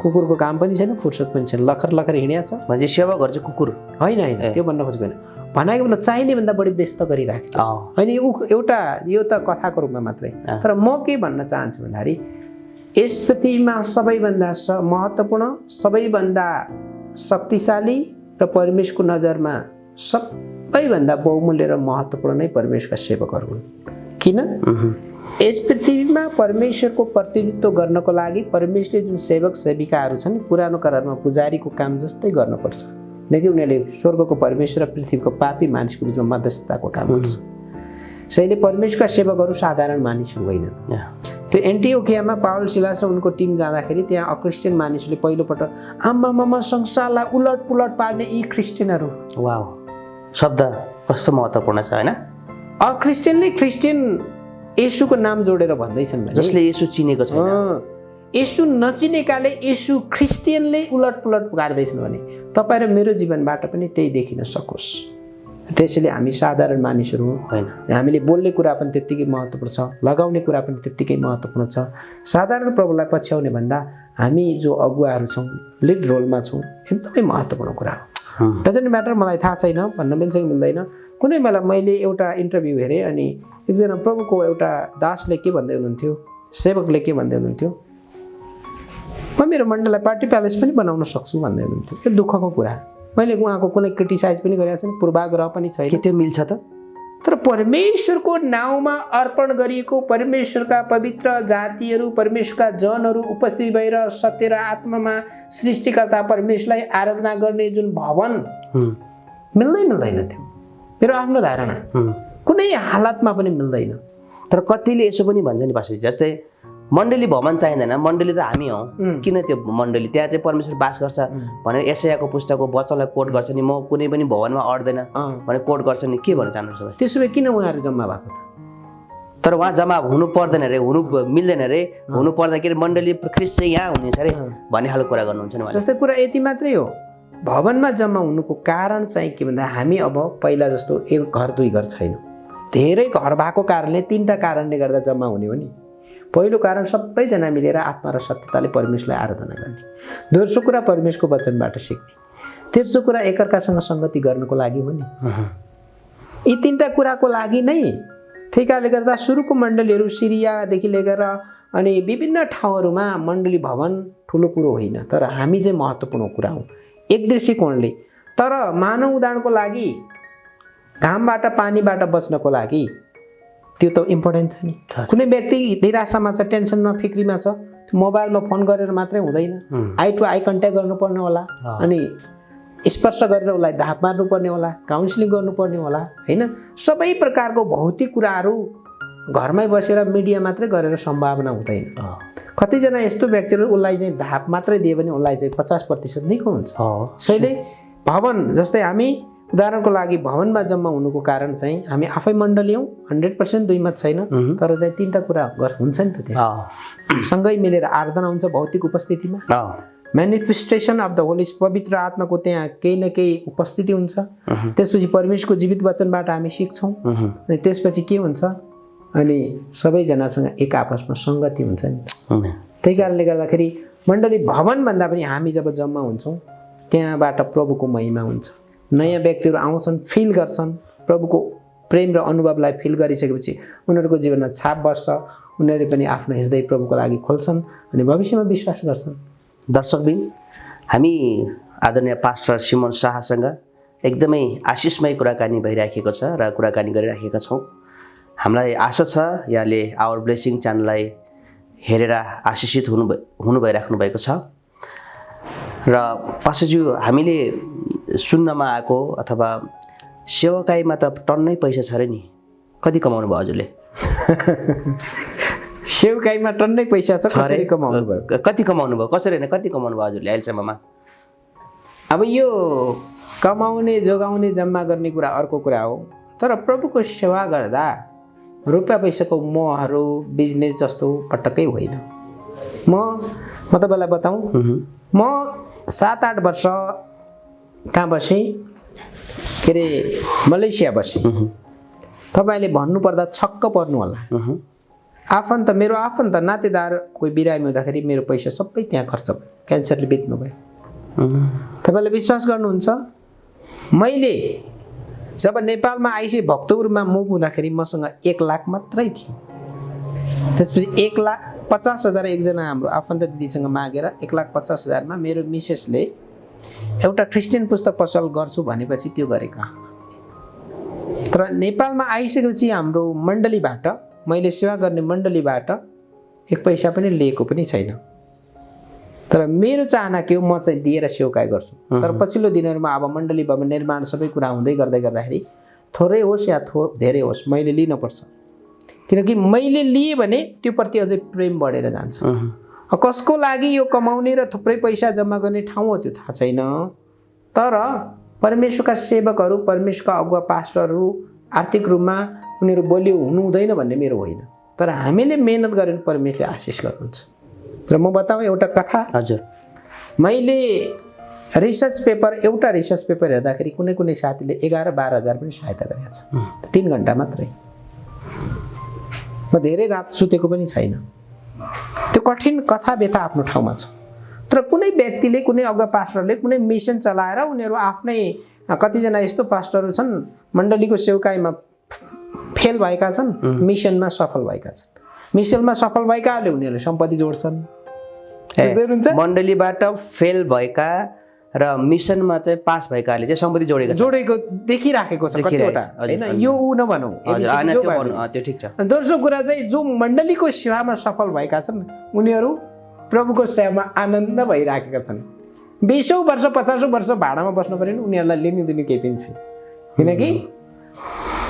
कुकुरको काम पनि छैन फुर्सद पनि छैन लखर हिँड्या छ भने सेवकहरू चाहिँ कुकुर होइन त्यो भन्न खोजेको होइन भनेको मतलब चाहिने भन्दा बढी व्यस्त गरिराखेको छ होइन एउटा यो त कथाको रूपमा मात्रै तर म के भन्न चाहन्छु भन्दाखेरि यस पृथ्वीमा सबैभन्दा महत्त्वपूर्ण सबैभन्दा शक्तिशाली र परमेश्वरको नजरमा सबैभन्दा बहुमूल्य र महत्त्वपूर्ण नै परमेश्वरका सेवकहरू हुन् किन यस पृथ्वीमा परमेश्वरको प्रतिनिधित्व गर्नको लागि परमेश्वरले जुन सेवक सेविकाहरू छन् पुरानो करारमा पुजारीको काम जस्तै गर्नुपर्छ किनकि उनीहरूले स्वर्गको परमेश्वर र पृथ्वीको पापी मानिसको बिचमा मध्यस्थताको काम गर्छ त्यसैले परमेश्वरका सेवकहरू साधारण मानिसहरू होइनन् त्यो एन्टिओखियामा पाउल सिलास र उनको टिम जाँदाखेरि त्यहाँ अक्रिस्चियन मानिसहरूले पहिलोपटक आम्मामा संसारलाई उलट पुलट पार्ने यी क्रिस्चियनहरू वाउ शब्द कस्तो महत्त्वपूर्ण छ होइन अक्रिस्चियनले क्रिस्चियन येशूको नाम जोडेर भन्दैछन् जसले येशू चिनेको छैन येशू नचिनेकाले येशू क्रिस्चियनले उलट पुलट पार्दैछन् भने तपाईँ र मेरो जीवनबाट पनि त्यही देखिन सकोस् त्यसैले हामी साधारण मानिसहरू हौँ होइन हामीले बोल्ने कुरा पनि त्यत्तिकै महत्त्वपूर्ण छ लगाउने कुरा पनि त्यत्तिकै महत्त्वपूर्ण छ साधारण प्रभुलाई पछ्याउने भन्दा हामी जो अगुवाहरू छौँ लिड रोलमा छौँ एकदमै महत्त्वपूर्ण कुरा हो डजन्ट म्याटर मलाई थाहा छैन भन्न मिल्छ कि मिल्दैन कुनै बेला मैले एउटा इन्टरभ्यू हेरेँ अनि एकजना प्रभुको एउटा दासले के भन्दै हुनुहुन्थ्यो सेवकले के भन्दै हुनुहुन्थ्यो म मेरो मण्डललाई पार्टी प्यालेस पनि बनाउन सक्छु भन्दै हुनुहुन्थ्यो यो दुःखको कुरा मैले उहाँको कुनै क्रिटिसाइज पनि गरेको छैन पूर्वाग्रह पनि छैन के त्यो मिल्छ त तर परमेश्वरको नाउँमा अर्पण गरिएको परमेश्वरका पवित्र जातिहरू परमेश्वरका जनहरू उपस्थित भएर सत्य र आत्मामा सृष्टिकर्ता परमेश्वरलाई आराधना गर्ने जुन भवन मिल्दैन थियो मेरो आफ्नो धारणा कुनै हालतमा पनि मिल्दैन तर कतिले यसो पनि भन्छ नि पास्टर जस्तै मण्डली भवन चाहिँदैन मण्डली त हामी हौ किन त्यो मण्डली त्यहाँ चाहिँ परमेश्वर बास गर्छ भनेर एसायाको पुस्तकको वचनलाई कोट गर्छ नि म कुनै पनि भवनमा अड्दैन भनेर कोट गर्छ नि के भन्न चाहनुहुन्छ तपाईँ त्यसो भए किन उहाँहरू जम्मा भएको त तर उहाँ जम्मा हुनु पर्दैन अरे हुनु मिल्दैन अरे हुनु पर्दाखेरि मण्डली ख्रिस्ट चाहिँ यहाँ हुनेछ अरे भन्ने खालको कुरा गर्नुहुन्छ नि उहाँले जस्तै कुरा यति मात्रै हो भवनमा जम्मा हुनुको कारण चाहिँ के भन्दा हामी अब पहिला जस्तो एक घर दुई घर छैन धेरै घर भएको कारणले तीनटा कारणले गर्दा जम्मा हुने हो नि पहिलो कारण सबैजना मिलेर आत्मा र सत्यताले परमेश्वरलाई आराधना गर्ने दोस्रो कुरा परमेश्वरको वचनबाट सिक्ने तेस्रो कुरा एकअर्कासँग सङ्गति गर्नको लागि हो नि यी तीनटा कुराको लागि नै त्यही कारणले गर्दा सुरुको मण्डलीहरू सिरियादेखि लिएर अनि विभिन्न ठाउँहरूमा मण्डली भवन ठुलो कुरो होइन तर हामी चाहिँ महत्त्वपूर्ण कुरा हो एक दृष्टिकोणले तर मानव उदाहरणको लागि घामबाट पानीबाट बच्नको लागि त्यो त इम्पोर्टेन्ट छ नि कुनै व्यक्ति निराशामा छ टेन्सनमा फिक्रीमा छ मोबाइलमा फोन गरेर मात्रै हुँदैन आई टु आई कन्ट्याक्ट गर्नुपर्ने होला अनि स्पर्श गरेर उसलाई धाप मार्नुपर्ने होला काउन्सिलिङ गर्नुपर्ने होला होइन सबै प्रकारको भौतिक कुराहरू घरमै बसेर मिडिया मात्रै गरेर सम्भावना हुँदैन कतिजना यस्तो व्यक्तिहरू उसलाई चाहिँ धाप मात्रै दियो भने उसलाई चाहिँ 50% निको हुन्छ त्यसैले भवन जस्तै हामी उदाहरणको लागि भवनमा जम्मा हुनुको कारण चाहिँ हामी आफै मण्डली हौँ 100% दुई मत छैन तर चाहिँ तीनटा कुरा हुन्छ नि त त्यहाँ सँगै मिलेर आराधना हुन्छ भौतिक उपस्थितिमा म्यानिफेस्टेसन अफ द होली पवित्र आत्माको त्यहाँ केही न केही उपस्थिति हुन्छ त्यसपछि परमेश्वरको जीवित वचनबाट हामी सिक्छौँ अनि त्यसपछि के हुन्छ अनि सबैजनासँग एक आपसमा सङ्गति हुन्छ नि त्यही कारणले गर्दाखेरि मण्डली भवन भन्दा पनि हामी जब जम्मा हुन्छौँ त्यहाँबाट प्रभुको महिमा हुन्छ नयाँ व्यक्तिहरू आउँछन् फिल गर्छन् प्रभुको प्रेम र अनुभवलाई फिल गरिसकेपछि उनीहरूको जीवनमा छाप बस्छ उनीहरूले पनि आफ्नो हृदय प्रभुको लागि खोल्छन् अनि भविष्यमा विश्वास गर्छन् दर्शकबिन हामी आदरणीय पास्टर सिमोन शाहसँग एकदमै आशिषमय कुराकानी भइराखेको छ र कुराकानी गरिराखेका छौँ हामीलाई आशा छ यहाँले आवर ब्लेसिङ च्यानललाई हेरेर आशिषित हुनु भइराख्नु भएको छ र पास्टरज्यू हामीले सुन्नमा आएको अथवा सेवाकाईमा त टन्नै पैसा छ अरे नि कति कमाउनु भयो हजुरले सेवाकाईमा टन्नै पैसा छ कसरी कमाउनु भयो कति कमाउनु भयो कसरी होइन कति कमाउनु भयो हजुरले अहिलेसम्ममा अब यो कमाउने जोगाउने जम्मा गर्ने कुरा अर्को कुरा हो तर प्रभुको सेवा गर्दा रुपियाँ पैसाको मोहहरू बिजनेस जस्तो पटक्कै होइन म तपाईँलाई बताऊँ म 7-8 वर्ष कहाँ बसेँ के अरे मलेसिया बसेँ तपाईँले भन्नुपर्दा छक्क पर्नु होला आफन्त मेरो आफन्त नातेदार कोही बिरामी हुँदाखेरि मेरो पैसा सबै त्यहाँ खर्च भयो क्यान्सरले बित्नु भयो तपाईँले विश्वास गर्नुहुन्छ मैले जब नेपालमा आइसकेँ भक्तपुरमा मुभ हुँदाखेरि मसँग 1 लाख मात्रै थियो त्यसपछि 1,50,000 एकजना हाम्रो आफन्त दिदीसँग मागेर 1,50,000 मेरो मिसेसले एउटा क्रिस्चियन पुस्तक पसल गर्छु भनेपछि त्यो गरेका तर नेपालमा आइसकेपछि हाम्रो मण्डलीबाट मैले सेवा गर्ने मण्डलीबाट 1 पैसा पनि लिएको पनि छैन तर मेरो चाहना के हो म चाहिँ दिएर सेवाकाई गर्छु तर पछिल्लो दिनहरूमा अब मण्डली भवन निर्माण सबै कुरा हुँदै गर्दाखेरि थोरै होस् या धेरै होस् मैले लिनुपर्छ किनकि मैले लिए भने त्यो प्रति अझै प्रेम बढेर जान्छ कसको लागि यो कमाउने र थुप्रै पैसा जम्मा गर्ने ठाउँ हो त्यो थाहा छैन तर परमेश्वरका सेवकहरू परमेश्वरका अगुवा पास्टरहरू आर्थिक रूपमा उनीहरू बलियो हुनु हुँदैन भन्ने मेरो होइन तर हामीले मेहनत गरेर परमेश्वरले आशिष गर्नुहुन्छ र म बताऊँ एउटा कथा हजुर मैले रिसर्च पेपर एउटा रिसर्च पेपर हेर्दाखेरि कुनै कुनै साथीले 11-12 हजार पनि सहायता गरेको छ 3 घण्टा मात्रै। म धेरै रात सुतेको पनि छैन। त्यो कठिन कथा व्यथा आफ्नो ठाउँमा छ, तर कुनै व्यक्तिले कुनै अगुवा पास्टरले कुनै मिसन चलाएर उनीहरू आफ्नै कतिजना यस्तो पास्टरहरू छन् मण्डलीको सेवकाईमा फेल भएका छन्, मिसनमा सफल भएका छन्। मिसनमा सफल भएकाहरूले उनीहरूले सम्पत्ति जोड्छन्। मण्डलीबाट फेल भएका र मिसनमा चाहिँ पास भएकाहरूले चाहिँ सम्पत्ति जोडेको देखिराखेको छ कतिवटा हैन। यो ऊ नभनौँ, त्यो ठिक छ। दोस्रो कुरा चाहिँ जो मण्डलीको सेवामा सफल भएका छन् उनीहरू प्रभुको सेवामा आनन्द भइराखेका छन्। 20औं वर्ष 50औं वर्ष भाडामा बस्नु पर्यो नि उनीहरूलाई लिनु दिनु केही पनि छैन, किनकि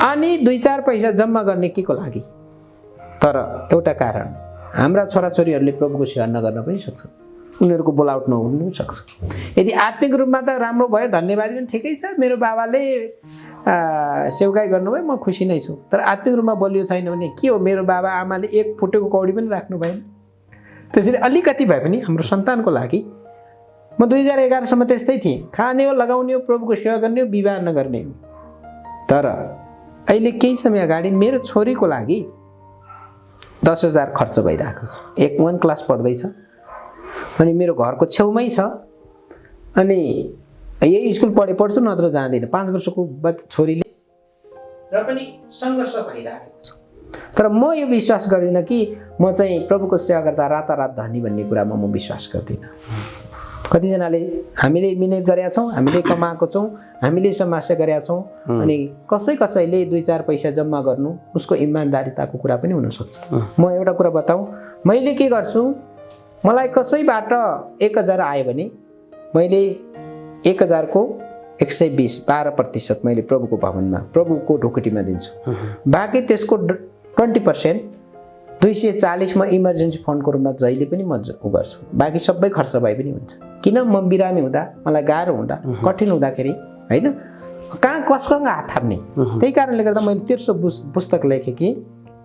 अनि 2-4 पैसा जम्मा गर्ने के को लागि। तर एउटा कारण हाम्रा छोराछोरीहरूले प्रभुको सेवा नगर्न पनि सक्छन्, उनीहरूको बोलाउट नहुनु पनि सक्छ। यदि आत्मिक रूपमा त राम्रो भयो धन्यवाद पनि ठिकै छ, मेरो बाबाले सेवकाई गर्नुभयो म खुसी नै छु। तर आत्मिक रूपमा बलियो छैन भने के हो, मेरो बाबा आमाले 1 फुटेको कौडी पनि राख्नु भएन। त्यसैले अलिकति भए पनि हाम्रो सन्तानको लागि म 2011 सम्म त्यस्तै थिएँ, खाने हो लगाउने हो प्रभुको सेवा गर्ने हो विवाह नगर्ने हो। तर अहिले केही समय अगाडि मेरो छोरीको लागि 10,000 खर्च भइरहेको छ। 1 क्लास पढ्दैछ अनि मेरो घरको छेउमै छ, अनि यही स्कुल पढ्छु नत्र जाँदैन। 5 वर्षको छोरीले र पनि सङ्घर्ष भइरहेको छ। तर म यो विश्वास गर्दिनँ कि म चाहिँ प्रभुको सेवा गर्दा रातारात धनी भन्ने कुरामा म विश्वास गर्दिनँ। कतिजनाले हामीले मिहिनेत गरेका छौँ, हामीले कमाएको छौँ, हामीले समस्या गरेका छौँ, अनि कसैले 2-4 पैसा जम्मा गर्नु उसको इमान्दारिताको कुरा पनि हुनसक्छ। म एउटा कुरा बताऊँ, मैले के गर्छु, मलाई कसैबाट 1,000 आयो भने मैले 1,000 को 120 12% मैले प्रभुको भवनमा प्रभुको ढोकटीमा दिन्छु। बाँकी त्यसको 20% 240 म इमर्जेन्सी फन्डको रूपमा जहिले पनि म गर्छु। बाँकी सबै खर्च भए पनि हुन्छ। किन, म बिरामी हुँदा, मलाई गाह्रो हुँदा, कठिन हुँदाखेरि होइन कहाँ कससँग हात थाप्ने। त्यही कारणले गर्दा मैले 13 पुस्तक लेखेँ कि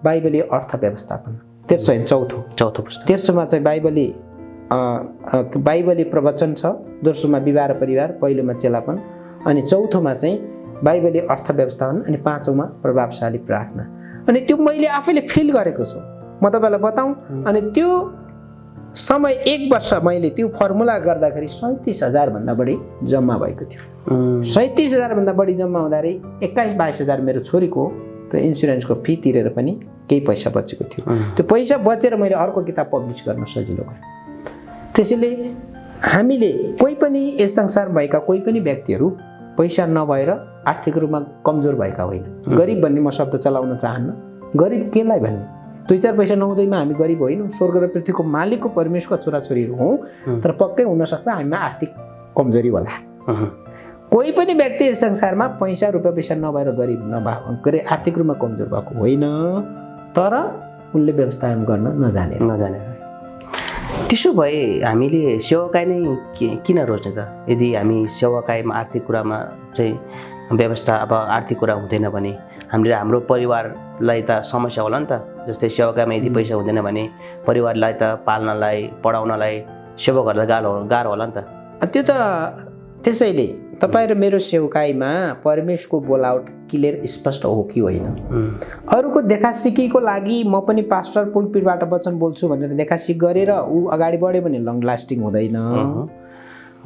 बाइबली अर्थ व्यवस्थापन। 13 पुस्तक। 13मा चाहिँ बाइबली प्रवचन छ, दोस्रोमा विवाह र परिवार, पहिलोमा चेलापन, अनि चौथोमा चाहिँ बाइबली अर्थ व्यवस्थापन, अनि 5औँमा प्रभावशाली प्रार्थना। अनि त्यो मैले आफैले फिल गरेको छु, म तपाईँलाई बताऊँ। अनि त्यो समय 1 वर्ष मैले त्यो फर्मुला गर्दाखेरि 37,000 भन्दा बढी जम्मा भएको थियो। 37,000 भन्दा बढी जम्मा हुँदाखेरि 21-22 हजार मेरो छोरीको त्यो इन्सुरेन्सको फी तिरेर पनि केही पैसा बचेको थियो। त्यो पैसा बचेर मैले अर्को किताब पब्लिस गर्न सजिलो गरेँ। त्यसैले हामीले कोही पनि यस संसारमा भएका कोही पनि व्यक्तिहरू पैसा नभएर आर्थिक रूपमा कमजोर भएका होइन। गरिब भन्ने म शब्द चलाउन चाहन्न। गरिब केलाई भन्ने, 2-4 पैसा नहुँदैमा हामी गरिब होइनौँ। स्वर्ग र पृथ्वीको मालिकको परमेश्वरको छोराछोरीहरू हौँ, तर पक्कै हुनसक्छ हामीमा आर्थिक कमजोरी होला। कोही पनि व्यक्ति यस संसारमा रुपियाँ नभएर गरिब नभए आर्थिक रूपमा कमजोर भएको होइन, तर उनले व्यवस्थापन गर्न नजाने। त्यसो भए हामीले सेवाकाई नै किन रोज्ने त? यदि हामी सेवाकाईमा आर्थिक कुरामा चाहिँ व्यवस्था अब आर्थिक कुरा हुँदैन भने हाम्रो परिवारलाई त समस्या होला नि त। जस्तै सेवाकाईमा यदि पैसा हुँदैन भने परिवारलाई त पाल्नलाई, पढाउनलाई, सेवा गर्दा गाह्रो होला नि त। त्यो त त्यसैले तपाईँ र मेरो सेवकाईमा परमेश्वरको बोलावट क्लियर स्पष्ट हो कि होइन। अरूको देखासिकीको लागि म पनि पास्टर पुलपिटबाट वचन बोल्छु भनेर देखासिक गरेर ऊ अगाडि बढ्यो भने लङ लास्टिङ हुँदैन।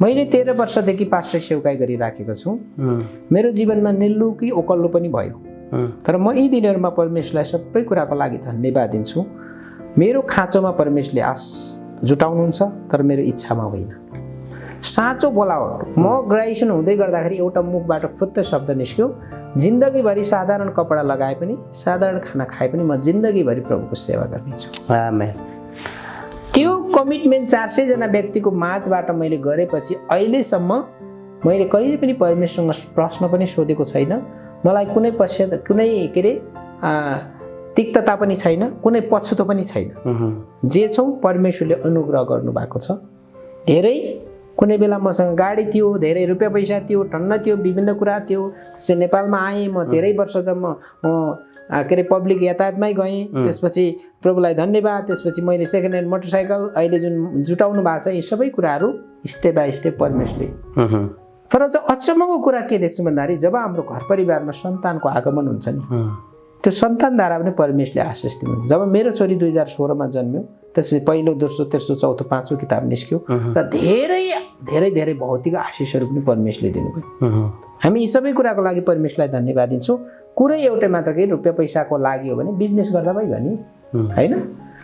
मैले 13 वर्षदेखि पास्टर सेवकाई गरिराखेको छु। मेरो जीवनमा निल्लु कि ओकल्लो पनि भयो, तर म यी दिनहरूमा परमेश्वरलाई सबै कुराको लागि धन्यवाद दिन्छु। मेरो खाँचोमा परमेश्वरले आश जुटाउनुहुन्छ, तर मेरो इच्छामा होइन। साँचो बोलावट, म ग्रेजुएसन हुँदै गर्दाखेरि एउटा मुखबाट फुत्त शब्द निस्क्यो, जिन्दगीभरि साधारण कपडा लगाए पनि, साधारण खाना खाए पनि म जिन्दगीभरि प्रभुको सेवा गर्नेछु। आमेन। त्यो कमिटमेन्ट 400 जना व्यक्तिको माझबाट मैले गरेपछि अहिलेसम्म मैले कहिले पनि परमेश्वरसँग प्रश्न पनि सोधेको छैन। मलाई कुनै तिक्तता पनि छैन, कुनै पछुतो पनि छैन। जे छौँ परमेश्वरले अनुग्रह गर्नुभएको छ। धेरै कुनै बेला मसँग गाडी थियो, धेरै रुपियाँ पैसा थियो, टन्न थियो, विभिन्न कुरा थियो। त्यसै नेपालमा आएँ, म धेरै वर्षसम्म के अरे पब्लिक यातायातमै गएँ, त्यसपछि प्रभुलाई धन्यवाद, त्यसपछि मैले सेकेन्ड ह्यान्ड मोटरसाइकल अहिले जुन जुटाउनु भएको छ, यी सबै कुराहरू स्टेप बाई स्टेप परमेश्वरले। तर चाहिँ अचम्मको कुरा के देख्छु भन्दाखेरि जब हाम्रो घर परिवारमा सन्तानको आगमन हुन्छ नि, त्यो सन्तानद्वारा पनि परमेश्वरले आशिष दिनुहुन्छ। जब मेरो छोरी 2016 मा जन्म्यो, त्यसपछि पहिलो, दोस्रो, तेस्रो, चौथो, पाँचौँ किताब निस्क्यो र धेरै धेरै धेरै भौतिक आशिषहरू पनि परमेश्वरले दिनुभयो। हामी यी सबै कुराको लागि परमेश्वरलाई धन्यवाद दिन्छौँ। कुरै एउटै मात्र कि रुपियाँ पैसाको लागि हो भने बिजनेस गर्दा भइगयो नि, होइन?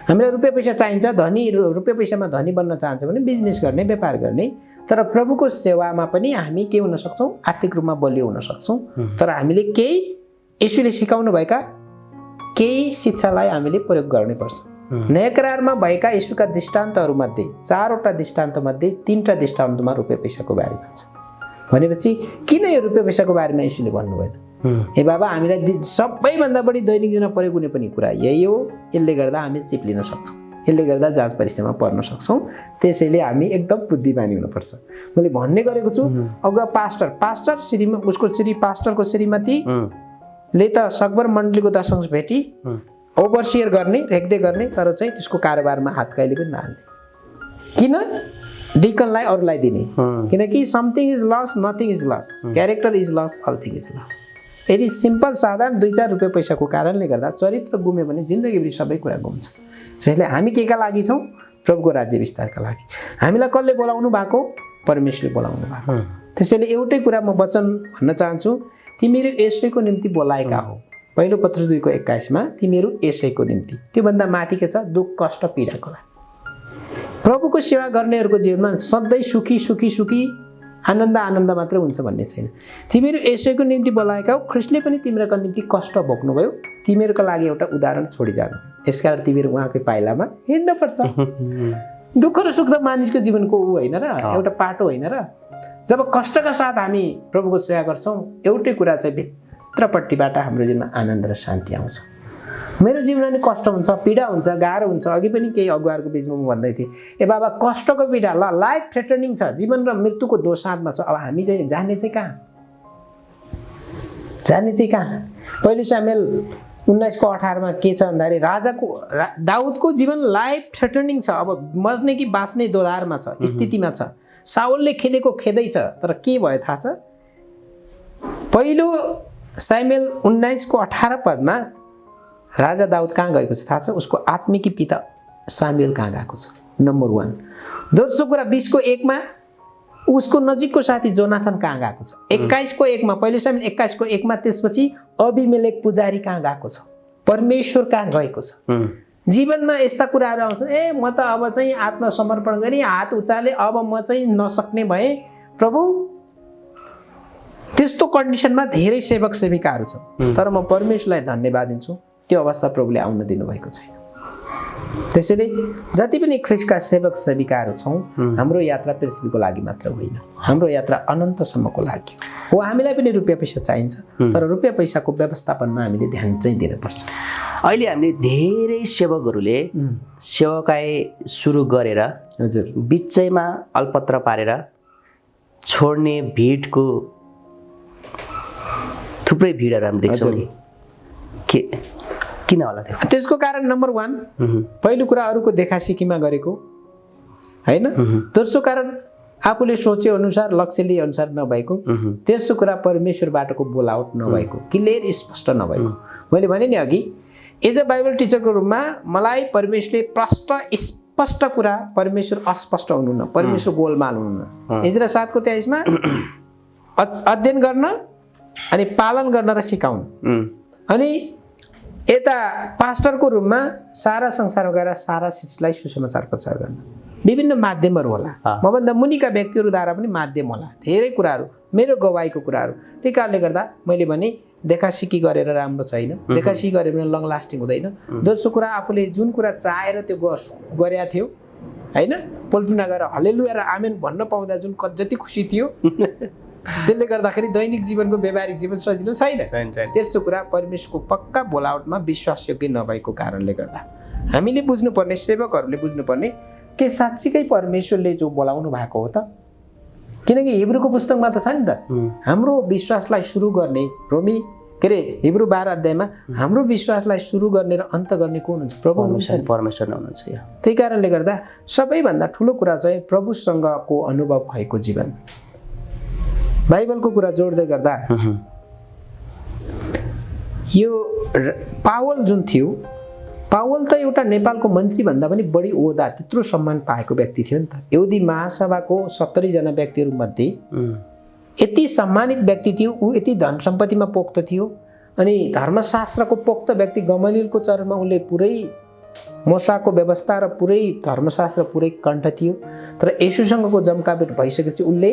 हामीलाई रुपियाँ पैसा चाहिन्छ, धनी रुपियाँ पैसामा धनी बन्न चाहन्छ भने बिजनेस गर्ने, व्यापार गर्ने। तर प्रभुको सेवामा पनि हामी के हुन सक्छौँ? आर्थिक रूपमा बलियो हुन सक्छौँ। तर हामीले केही येशूले सिकाउनु भएका केही शिक्षालाई हामीले प्रयोग गर्नुपर्छ। नयाँ करारमा भएका येशूका दृष्टान्तहरूमध्ये 4वटा दृष्टान्तमध्ये 3टा दृष्टान्तमा रुपियाँ पैसाको बारेमा छ। भनेपछि किन यो रुपियाँ पैसाको बारेमा येशूले भन्नु भएन? ए बाबा, हामीलाई सबैभन्दा बढी दैनिक जीवनमा प्रयोग हुने पनि कुरा यही हो। यसले गर्दा हामी सिप लिन सक्छौँ, यसले गर्दा जाँच परीक्षामा पर्न सक्छौँ। त्यसैले हामी एकदम बुद्धिमानी हुनुपर्छ। मैले भन्ने गरेको छु, अगुवा पास्टर पास्टरको श्रीमतीले त सकभर मण्डलीको दशंश भेटी ओभरसियर गर्ने, रेखदेख गर्ने, तर चाहिँ त्यसको कारोबारमा हात कहिले पनि नहाल्ने। किन? डिकनलाई अरूलाई दिने। किनकि something is loss, nothing is loss, character is loss, all thing is loss. यदि सिम्पल साधारण 2-4 रुपियाँ पैसाको कारणले गर्दा चरित्र गुम्यो भने जिन्दगीभरि सबै कुरा गुम्छ। त्यसैले हामी केका लागि छौँ? प्रभुको राज्य विस्तारका लागि। हामीलाई कसले बोलाउनु भएको? परमेश्वरले बोलाउनु भएको। त्यसैले एउटै कुरा म वचन भन्न चाहन्छु, तिमीहरू यसैको निम्ति बोलाएका हो। पहिलो पत्र 2:21 मा तिमीहरू यसैको निम्ति। त्योभन्दा माथि के छ? दुःख, कष्ट, पीडाको लागि। प्रभुको सेवा गर्नेहरूको जीवनमा सधैँ सुखी आनन्द मात्रै हुन्छ भन्ने छैन। तिमीहरू यसैको निम्ति बोलाएका हो। ख्रिस्टले पनि तिमीहरूको निम्ति कष्ट भोग्नुभयो, तिमीहरूको लागि एउटा उदाहरण छोडिजानु। यसकारण तिमीहरू उहाँकै पाइलामा हिँड्नुपर्छ। दुःख र सुख त मानिसको जीवनको होइन र, एउटा पाटो होइन र? जब कष्टका साथ हामी प्रभुको सेवा गर्छौँ, एउटै कुरा चाहिँ भित्रपट्टिबाट हाम्रो जीवनमा आनन्द र शान्ति आउँछ। मेरो जीवनमा नि कष्ट हुन्छ, पीडा हुन्छ, गाह्रो हुन्छ। अघि पनि केही अगुवाहरूको बिचमा म भन्दै थिएँ, ए बाबा कष्टको पीडा ल, लाइफ थ्रेटनिङ छ, जीवन र मृत्युको दोसाँधमा छ। अब हामी चाहिँ जाने चाहिँ कहाँ? पहिलो सामुएल 19:18 मा के छ भन्दाखेरि दाउदको जीवन लाइफ थ्रेटनिङ छ। अब मर्ने कि बाँच्ने दोधारमा छ, स्थितिमा छ। साउलले खेदेको खेदैछ, तर के भयो थाहा छ? पहिलो सामुएल 19:18 पदमा राजा दाउद कहाँ गएको छ थाहा छ? उसको आत्मिकी पिता सामुएल कहाँ गएको छ? नम्बर 1। दोस्रो कुरा 20:1 मा उसको नजिकको साथी जोनाथन कहाँ गएको छ? 21:1 मा, पहिलो सामुएल 21:1 मा त्यसपछि अबिमेलेक पुजारी कहाँ गएको छ? परमेश्वर कहाँ गएको छ? जीवनमा यस्ता कुराहरू आउँछन्, ए म त अब चाहिँ आत्मसमर्पण गरी हात उचाले अब म चाहिँ नसक्ने भए। प्रभु, त्यस्तो कन्डिसनमा धेरै सेवक सेविकाहरू छन्, तर म परमेश्वरलाई धन्यवाद दिन्छु, त्यो अवस्था प्रभुले आउन दिनुभएको छैन। त्यसैले जति पनि ख्रिस्टका सेवक सेविकाहरू छौँ, हाम्रो यात्रा पृथ्वीको लागि मात्र होइन, हाम्रो यात्रा अनन्तसम्मको लागि हो। हामीलाई पनि रुपियाँ पैसा चाहिन्छ, तर रुपियाँ पैसाको व्यवस्थापनमा हामीले ध्यान चाहिँ दिनुपर्छ। अहिले हामीले धेरै सेवकहरूले सेवाकाई सुरु गरेर हजुर बिचैमा अल्पत्र पारेर छोड्ने भिडको थुप्रै भिडहरू हामी देख्छौँ नि। किन होला त्यो? त्यसको कारण नम्बर 1, पहिलो कुरा अरूको देखासिकीमा गरेको होइन। दोस्रो कारण आफूले सोचे अनुसार, लक्ष्य लिए अनुसार नभएको। तेस्रो कुरा परमेश्वरबाटको बोलावट नभएको, क्लियर स्पष्ट नभएको। मैले भने नि अघि, एज अ बाइबल टिचरको रूपमा मलाई परमेश्वरले स्पष्ट कुरा, परमेश्वर अस्पष्ट हुनुहुन्न, परमेश्वर गोलमाल हुनुहुन्न। इजरा 7:23 मा अध्ययन गर्न अनि पालन गर्न र सिकाउनु। अनि यता पास्टरको रूपमा सारा संसारमा गएर सारा सृष्टिलाई सुसमाचार प्रचार गर्न। विभिन्न माध्यमहरू होला, मभन्दा मुनिका व्यक्तिहरूद्वारा पनि माध्यम होला, धेरै कुराहरू, मेरो गवाईको कुराहरू। त्यही कारणले गर्दा मैले भने देखासिकी गरेर राम्रो छैन, देखासिकी गरेर पनि लङ लास्टिङ हुँदैन। दोस्रो कुरा, आफूले जुन कुरा चाहेर त्यो गरेका थियो होइन, पोल्ट्रीमा गएर हल्लेलुया र आमेन भन्न पाउँदा जुन जति खुसी थियो, त्यसले गर्दाखेरि दैनिक जीवनको व्यावहारिक जीवन सजिलो छैन। तेस्रो कुरा, परमेश्वरको पक्का बोलावटमा विश्वासयोग्य नभएको कारणले गर्दा हामीले बुझ्नुपर्ने, सेवकहरूले बुझ्नुपर्ने, के साँच्चीकै परमेश्वरले जो बोलाउनु भएको हो त? किनकि हिब्रूको पुस्तकमा त छ नि त, हाम्रो विश्वासलाई सुरु गर्ने, रोमी के अरे हिब्रू 12 अध्यायमा हाम्रो विश्वासलाई सुरु गर्ने र अन्त गर्ने को हुनुहुन्छ? प्रभु हुनुहुन्छ नि। परमेश्वर नै हुनुहुन्छ यहाँ। त्यही कारणले गर्दा सबैभन्दा ठुलो कुरा चाहिँ प्रभुसँगको अनुभव भएको जीवन। बाइबलको कुरा जोड्दै गर्दा यो पावल जुन थियो, पावल त एउटा नेपालको मन्त्री भन्दा पनि बढी ओहदा, त्यत्रो सम्मान पाएको व्यक्ति थियो नि त। यहुदी महासभाको 70 जना व्यक्तिहरू मध्ये यति सम्मानित व्यक्ति थियो, ऊ यति धन सम्पत्तिमा पोख्त थियो, अनि धर्मशास्त्रको पोख्त व्यक्ति गमलियलको चरणमा उसले पुरै मोसाको व्यवस्था र पुरै धर्मशास्त्र पुरै कण्ठ थियो। तर येशूसँगको जमकावेट भइसकेपछि उसले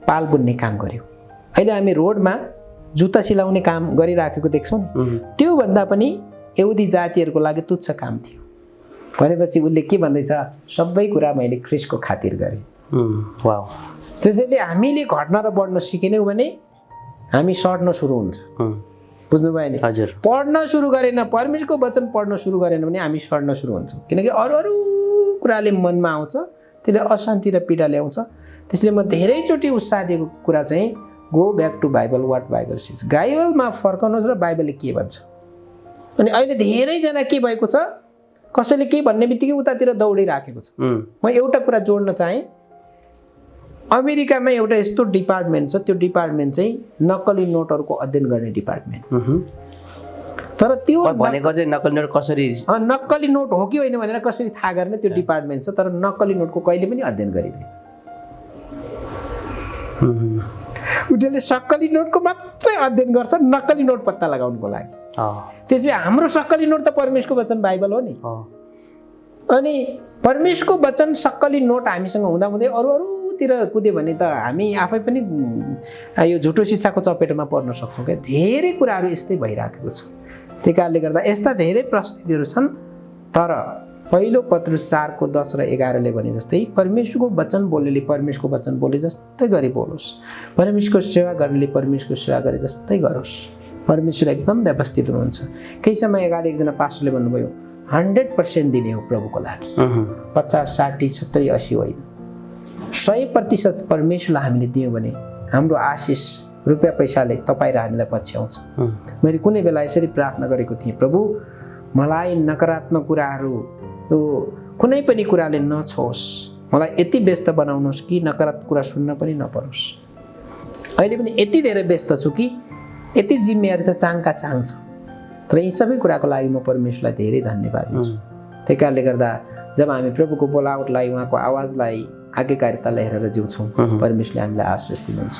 पाल बुन्ने काम गर्यो। अहिले हामी रोडमा जुत्ता सिलाउने काम गरिराखेको देख्छौँ नि, त्योभन्दा पनि यहुदी जातिहरूको लागि तुच्छ काम थियो। भनेपछि उसले के भन्दैछ? सबै कुरा मैले ख्रिस्टको खातिर गरेँ। वाउ। त्यसैले हामीले घट्न र बढ्न सिकेनौँ भने हामी सड्न सुरु हुन्छ। बुझ्नुभयो नि? हजुर। पढ्न सुरु गरेन, परमेश्वरको वचन पढ्न सुरु गरेन भने हामी सड्न सुरु हुन्छौँ। किनकि अरू कुराले मनमा आउँछ, त्यसले अशान्ति र पीडा ल्याउँछ। त्यसले म धेरैचोटि उत्साह दिएको कुरा चाहिँ go back to Bible, what Bible says. बाइबलमा फर्कनुहोस् र बाइबलले के भन्छ। अनि अहिले धेरैजना के भएको छ, कसैले के भन्ने बित्तिकै उतातिर दौडिराखेको छ। म एउटा कुरा जोड्न चाहेँ, अमेरिकामा एउटा यस्तो डिपार्टमेन्ट छ, त्यो डिपार्टमेन्ट चाहिँ नक्कली नोटहरूको अध्ययन गर्ने डिपार्टमेन्ट। तर त्यो भनेको चाहिँ नक्कली नोट कसरी, नक्कली नोट हो कि होइन भनेर कसरी थाहा गर्ने त्यो डिपार्टमेन्ट छ। तर नक्कली नोटको कहिले पनि अध्ययन गरिँदैन। उनीहरूले सक्कली नोटको मात्रै अध्ययन गर्छ, नक्कली नोट पत्ता लगाउनुको लागि। त्यसपछि हाम्रो सक्कली नोट त परमेश्वरको वचन बाइबल हो नि। अनि परमेश्वरको वचन सक्कली नोट हामीसँग हुँदाहुँदै अरूतिर कुद्यो भने त हामी आफै पनि यो झुटो शिक्षाको चपेटमा पर्न सक्छौँ क्या। धेरै कुराहरू यस्तै भइराखेको छ। त्यही कारणले गर्दा यस्ता धेरै परिस्थितिहरू छन्। तर पहिलो पत्रुस 4को 10 र 11ले भने जस्तै परमेश्वरको वचन बोल्नेले परमेश्वरको वचन बोले जस्तै गरी बोलोस्, परमेश्वरको सेवा गर्नेले परमेश्वरको सेवा गरे जस्तै गरोस्। परमेश्वर एकदम व्यवस्थित हुनुहुन्छ। केही समय अगाडि एकजना पास्टरले भन्नुभयो 100% दिने हो प्रभुको लागि, 50, 60, 70, 80 होइन, 100% परमेश्वरलाई हामीले दियौँ भने हाम्रो आशिष रुपियाँ पैसाले तपाईँ र हामीलाई पछ्याउँछ। मैले कुनै बेला यसरी प्रार्थना गरेको थिएँ, प्रभु मलाई नकारात्मक कुराहरू, यो कुनै पनि कुराले नछोस्, मलाई यति व्यस्त बनाउनुहोस् कि नकारात्मक कुरा सुन्न पनि नपरोस्। अहिले पनि यति धेरै व्यस्त छु कि यति जिम्मेवारी चाहिँ चाङका चाङ छ। तर यी सबै कुराको लागि म परमेश्वरलाई धेरै धन्यवाद दिन्छु। त्यही कारणले गर्दा जब हामी प्रभुको बोलावटलाई, उहाँको आवाजलाई आज्ञाकारितालाई हेरेर जिउँछौँ, परमेश्वरले हामीलाई आशिष दिनुहुन्छ।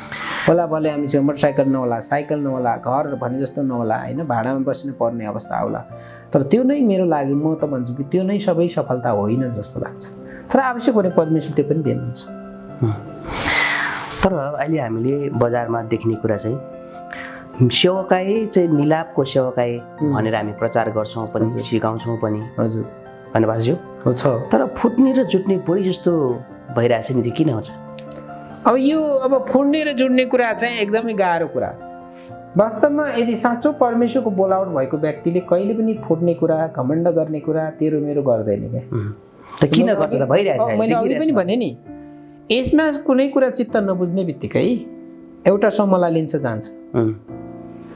होला भले हामीसँग मोटरसाइकल नहोला, साइकल नहोला, घर भने जस्तो नहोला, होइन, भाडामा बस्नु पर्ने अवस्था आउला, तर त्यो नै मेरो लागि, म त भन्छु कि त्यो नै सबै सफलता होइन जस्तो लाग्छ। तर आवश्यक भने परमेश्वर त्यो पनि दिनुहुन्छ। तर अहिले हामीले बजारमा देख्ने कुरा चाहिँ सेवकाई चाहिँ मिलापको सेवकाई भनेर हामी प्रचार गर्छौँ पनि, सिकाउँछौँ पनि। हजुर होइन भाजु? हो छ। तर फुट्ने र जुट्ने बढी जस्तो भइरहेछ नि, त्यो किन हुन्छ? अब यो फुट्ने र जुट्ने कुरा चाहिँ एकदमै गाह्रो कुरा। वास्तवमा यदि साँचो परमेश्वरको बोलावट भएको व्यक्तिले कहिले पनि फुट्ने कुरा, घमण्ड गर्ने कुरा तेरो मेरो गर्दैन क्या। त किन गर्छ त? भइरहेछ। मैले अघि पनि भने नि, यसमा कुनै कुरा चित्त नबुझ्ने बित्तिकै एउटा समूहलाई लिन्छ जान्छ।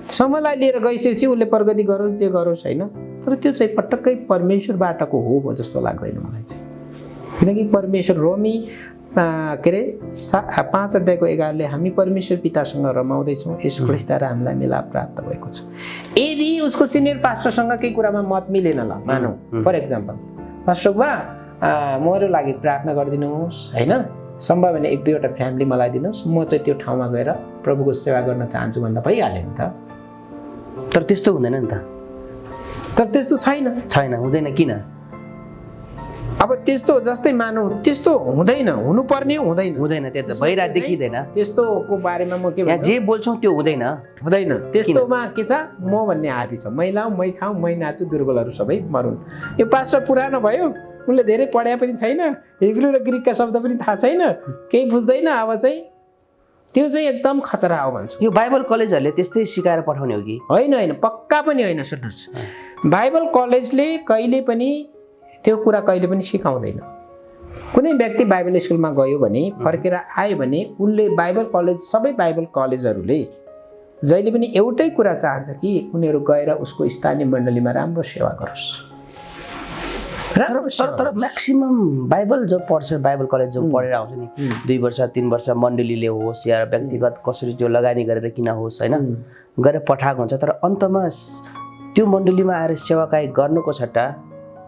समूहलाई लिएर गइसकेपछि उसले प्रगति गरोस् जे गरोस्, होइन, तर त्यो चाहिँ पटक्कै परमेश्वरबाटको हो जस्तो लाग्दैन मलाई चाहिँ। किनकि परमेश्वर रोमी के अरे 5 अध्यायको 11ले हामी परमेश्वर पितासँग रमाउँदैछौँ, यस ख्रिस्टद्वारा हामीलाई मिलाप प्राप्त भएको छ। यदि उसको सिनियर पास्टरसँग केही कुरामा मत मिलेन, ल मानौँ फर एक्जाम्पल, पास्टर बा मेरो लागि प्रार्थना गरिदिनुहोस्, होइन, सम्भव भने 1-2वटा फ्यामिली मलाई दिनुहोस्, म चाहिँ त्यो ठाउँमा गएर प्रभुको सेवा गर्न चाहन्छु भन्दा भइहाल्यो नि त। तर त्यस्तो हुँदैन नि त। तर त्यस्तो छैन, हुँदैन। किन? अब त्यस्तो जस्तै मानौँ, त्यस्तो हुँदैन, हुनुपर्ने हुँदैन, त्यो त भइरहेको देखिँदैन। त्यस्तोको बारेमा म के भन्छु, जे बोल्छौँ त्यो हुँदैन। त्यस्तोमा के छ, म भन्ने हाबी छ, मै लाउँ मै खाउँ मै नाचु, दुर्बलहरू सबै मरुन्। यो पास्टर पुरानो भयो, उनले धेरै पढाए पनि छैन, हिब्रू र ग्रिकका शब्द पनि थाहा छैन, केही बुझ्दैन। अब चाहिँ त्यो चाहिँ एकदम खतरा हो भन्छु। यो बाइबल कलेजहरूले त्यस्तै सिकाएर पठाउने हो कि? होइन, पक्का पनि होइन। सुन्नुहोस्, बाइबल कलेजले कहिले पनि त्यो कुरा कहिले पनि सिकाउँदैन। कुनै व्यक्ति बाइबल स्कुलमा गयो भने, फर्केर आयो भने, उसले बाइबल कलेज, सबै बाइबल कलेजहरूले जहिले पनि एउटै कुरा चाहन्छ कि उनीहरू गएर उसको स्थानीय मण्डलीमा राम्रो सेवा गरोस्। तर म्याक्सिमम बाइबल जो पढ्छ, बाइबल कलेज जो पढेर आउँछ नि 2 वर्ष 3 वर्ष मण्डलीले होस् या व्यक्तिगत कसरी त्यो लगानी गरेर किन होस् होइन गरेर पठाएको हुन्छ, तर अन्तमा त्यो मण्डलीमा आएर सेवाकाई गर्नुको सट्टा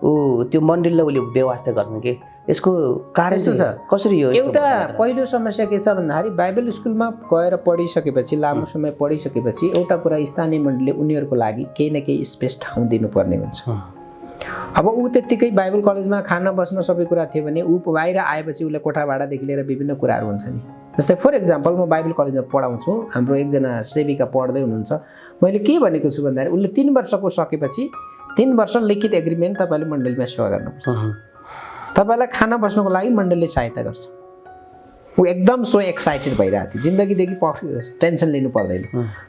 त्यो मण्डलीलाई उसले व्यवस्था गर्छन् कि यसको कारण छ कसरी यो एउटा पहिलो समस्या के छ भन्दाखेरि बाइबल स्कुलमा गएर पढिसकेपछि लामो समय पढिसकेपछि एउटा कुरा स्थानीय मण्डलीले उनीहरूको लागि केही न केही स्पेस ठाउँ दिनुपर्ने हुन्छ। अब ऊ त्यत्तिकै बाइबल कलेजमा खान बस्न सबै कुरा थियो भने ऊ बाहिर आएपछि उसले कोठा भाडादेखि लिएर विभिन्न कुराहरू हुन्छ नि। जस्तै फर इक्जाम्पल म बाइबल कलेजमा पढाउँछु, हाम्रो एकजना सेविका पढ्दै हुनुहुन्छ, मैले के भनेको छु भन्दाखेरि उसले 3 वर्षको सकेपछि 3 वर्ष लिखित एग्रिमेन्ट तपाईँले मण्डलीमा सेवा गर्नुपर्छ, तपाईँलाई खाना बस्नको लागि मण्डलीले सहायता गर्छ। ऊ एकदम सो एक्साइटेड भइरहेको थियो, जिन्दगीदेखि टेन्सन लिनु पर्दैन।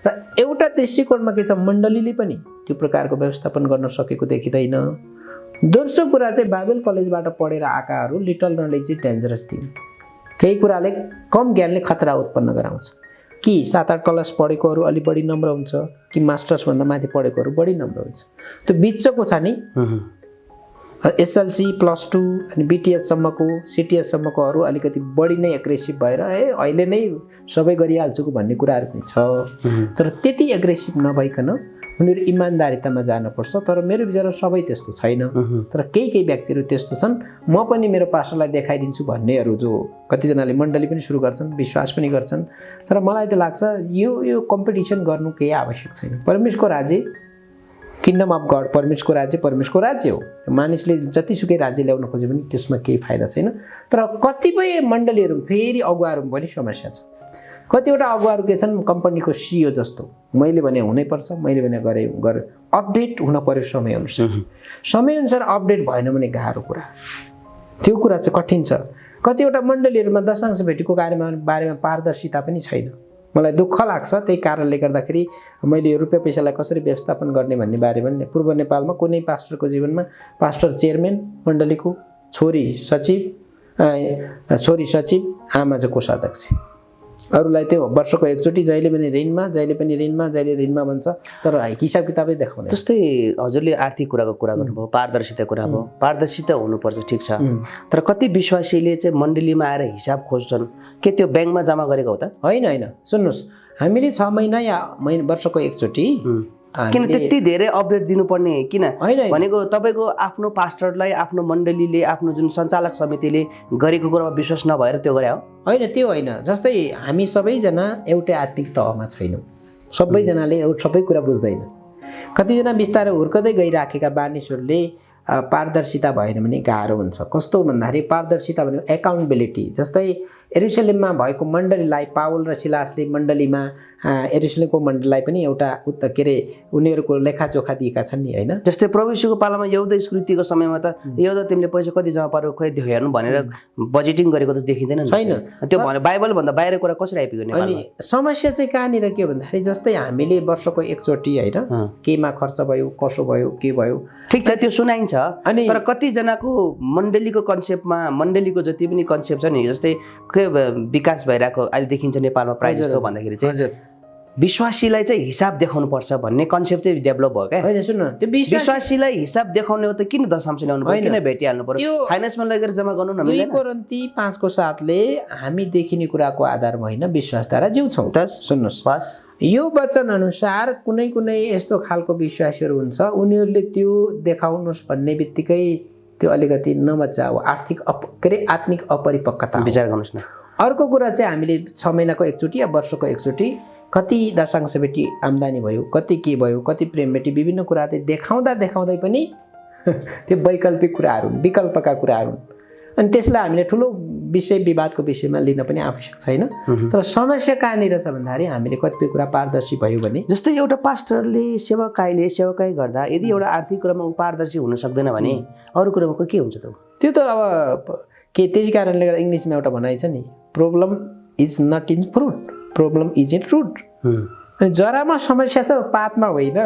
र एउटा दृष्टिकोणमा के छ, मण्डलीले पनि त्यो प्रकारको व्यवस्थापन गर्न सकेको देखिँदैन। दोस्रो कुरा चाहिँ बाइबल कलेजबाट पढेर आएकाहरू लिटल नलेज चाहिँ डेन्जरस थियो। केही कुराले कम ज्ञानले खतरा उत्पन्न गराउँछ कि 7-8 क्लास पढेकोहरू अलि बढी नम्र हुन्छ कि मास्टर्सभन्दा माथि पढेकोहरू बढी नम्र हुन्छ। त्यो बिचको छ नि एसएलसी +2 अनि बिटिएससम्मको सिटिएससम्मकोहरू अलिकति बढी नै एग्रेसिभ भएर अहिले नै सबै गरिहाल्छु भन्ने कुराहरू पनि छ। तर त्यति एग्रेसिभ नभइकन उनीहरू इमान्दारितामा जानुपर्छ। तर मेरो विचारमा सबै त्यस्तो छैन, तर केही व्यक्तिहरू त्यस्तो छन्। म पनि मेरो पास्टरलाई देखाइदिन्छु भन्नेहरू जो कतिजनाले मण्डली पनि सुरु गर्छन्, विश्वास पनि गर्छन्। तर मलाई त लाग्छ यो कम्पिटिसन गर्नु केही आवश्यक छैन। परमेश्वरको राज्य, किङ्डम अफ गड, परमेश्वरको राज्य हो। मानिसले जतिसुकै राज्य ल्याउन खोजे पनि त्यसमा केही फाइदा छैन। तर कतिपय मण्डलीहरू फेरि अगुवाहरूमा पनि समस्या छ। कतिवटा अगुवाहरू के छन्, कम्पनीको सिइओ जस्तो मैले भने हुनैपर्छ, मैले भने गरे अपडेट हुन पर्यो समयअनुसार अपडेट भएन भने गाह्रो कुरा, त्यो कुरा चाहिँ कठिन छ। कतिवटा मण्डलीहरूमा दशांश भेटीको बारेमा पारदर्शिता पनि छैन। मलाई दुःख लाग्छ। त्यही कारणले गर्दाखेरि मैले रुपियाँ पैसालाई कसरी व्यवस्थापन गर्ने भन्ने बारेमा पूर्व नेपालमा कुनै पास्टरको जीवनमा पास्टर चेयरम्यान मण्डलीको छोरी सचिव आमा चाहिँ कोषाध्यक्ष, अरूलाई त्यो वर्षको एकचोटि जहिले पनि ऋणमा भन्छ, तर हिसाब किताबै देखाउँदैन। जस्तै हजुरले आर्थिक कुराको कुरा गर्नुभयो, पारदर्शिता कुरा भयो, पारदर्शिता हुनुपर्छ, ठिक छ। तर कति विश्वासीले चाहिँ मण्डलीमा आएर हिसाब खोज्छन्, के त्यो ब्याङ्कमा जम्मा गरेको हो त? होइन, सुन्नुहोस्, हामीले 6 महिना या वर्षको एकचोटि किन त्यति धेरै अपडेट दिनुपर्ने किन? भनेको तपाईँको आफ्नो पास्टरलाई आफ्नो मण्डलीले आफ्नो जुन सञ्चालक समितिले गरेको कुरामा विश्वास नभएर त्यो गरे हो? होइन, त्यो होइन। जस्तै हामी सबैजना एउटै आत्मिक तहमा छैनौँ, सबैजनाले सबै कुरा बुझ्दैन। कतिजना बिस्तारै हुर्कदै गइराखेका मानिसहरूले पारदर्शिता भएन भने गाह्रो हुन्छ। कस्तो भन्दाखेरि पारदर्शिता भनेको एकाउन्टेबिलिटी। जस्तै यरुशलेममा भएको मण्डलीलाई पावल र सिलासले मण्डलीमा यरुशलेमको मण्डलीलाई पनि एउटा उनीहरूको लेखाजोखा दिएका छन् नि, होइन? जस्तै प्रभु यीशुको पालामा यहुदा स्कृतिको समयमा त यहुदा तिमीले पैसा कति जम्मा पार्यो खोइ हेर्नु भनेर बजेटिङ गरेको त देखिँदैन छैन। त्यो भने बाइबलभन्दा बाहिर कुरा कसरी आइपुग्यो नेपालमा? अनि समस्या चाहिँ कहाँनिर के भन्दाखेरि जस्तै हामीले वर्षको एकचोटि होइन केमा खर्च भयो, कसो भयो, के भयो, ठिक छ, त्यो सुनाइन्छ। तर कतिजनाको मण्डलीको कन्सेप्टमा मण्डलीको जति पनि कन्सेप्ट छ नि, जस्तै विकास भइरहेको अहिले देखिन्छ नेपालमा प्रायः जस्तो भन्दाखेरि चाहिँ विश्वासीलाई चाहिँ हिसाब देखाउनु पर्छ भन्ने कन्सेप्ट चाहिँ डेभलप भयो क्या? होइन, सुन्नु, त्यो विश्वासीलाई हिसाब देखाउने हो त किन दशांश ल्याउनु पर्यो, किन भेटिहाल्नु पर्यो? फाइनेन्समा लगेर जम्मा गर्नु न। 2 कोरिन्थी 5:7ले हामी देखिने कुराको आधारमा होइन विश्वासद्वारा जिउँछौँ। त सुन्नुहोस्, बस यो वचन अनुसार कुनै यस्तो खालको विश्वासीहरू हुन्छ, उनीहरूले त्यो देखाउनुहोस् भन्ने बित्तिकै त्यो अलिकति नमजा हो, आत्मिक अपरिपक्वता। विचार गर्नुहोस् न। अर्को कुरा चाहिँ हामीले 6 महिनाको एकचोटि या वर्षको एकचोटि कति दशांश बेटी आम्दानी भयो, कति के भयो, कति प्रेम बेटी, विभिन्न कुरा देखाउँदै पनि त्यो विकल्पका कुराहरू, अनि त्यसलाई हामीले ठुलो विवादको विषयमा लिन पनि आवश्यक छैन। तर समस्या कहाँनिर छ भन्दाखेरि हामीले कतिपय कुरा पारदर्शी भयो भने, जस्तै एउटा पास्टरले सेवाकाई गर्दा यदि एउटा आर्थिक कुरामा ऊ पारदर्शी हुन सक्दैन भने अरू कुरामा के हुन्छ त? त्यो त अब त्यसै कारणले गर्दा इङ्ग्लिसमा एउटा भनाइ छ नि, problem is not in fruit, problem is in fruit. अनि जरामा समस्या छ, पातमा होइन।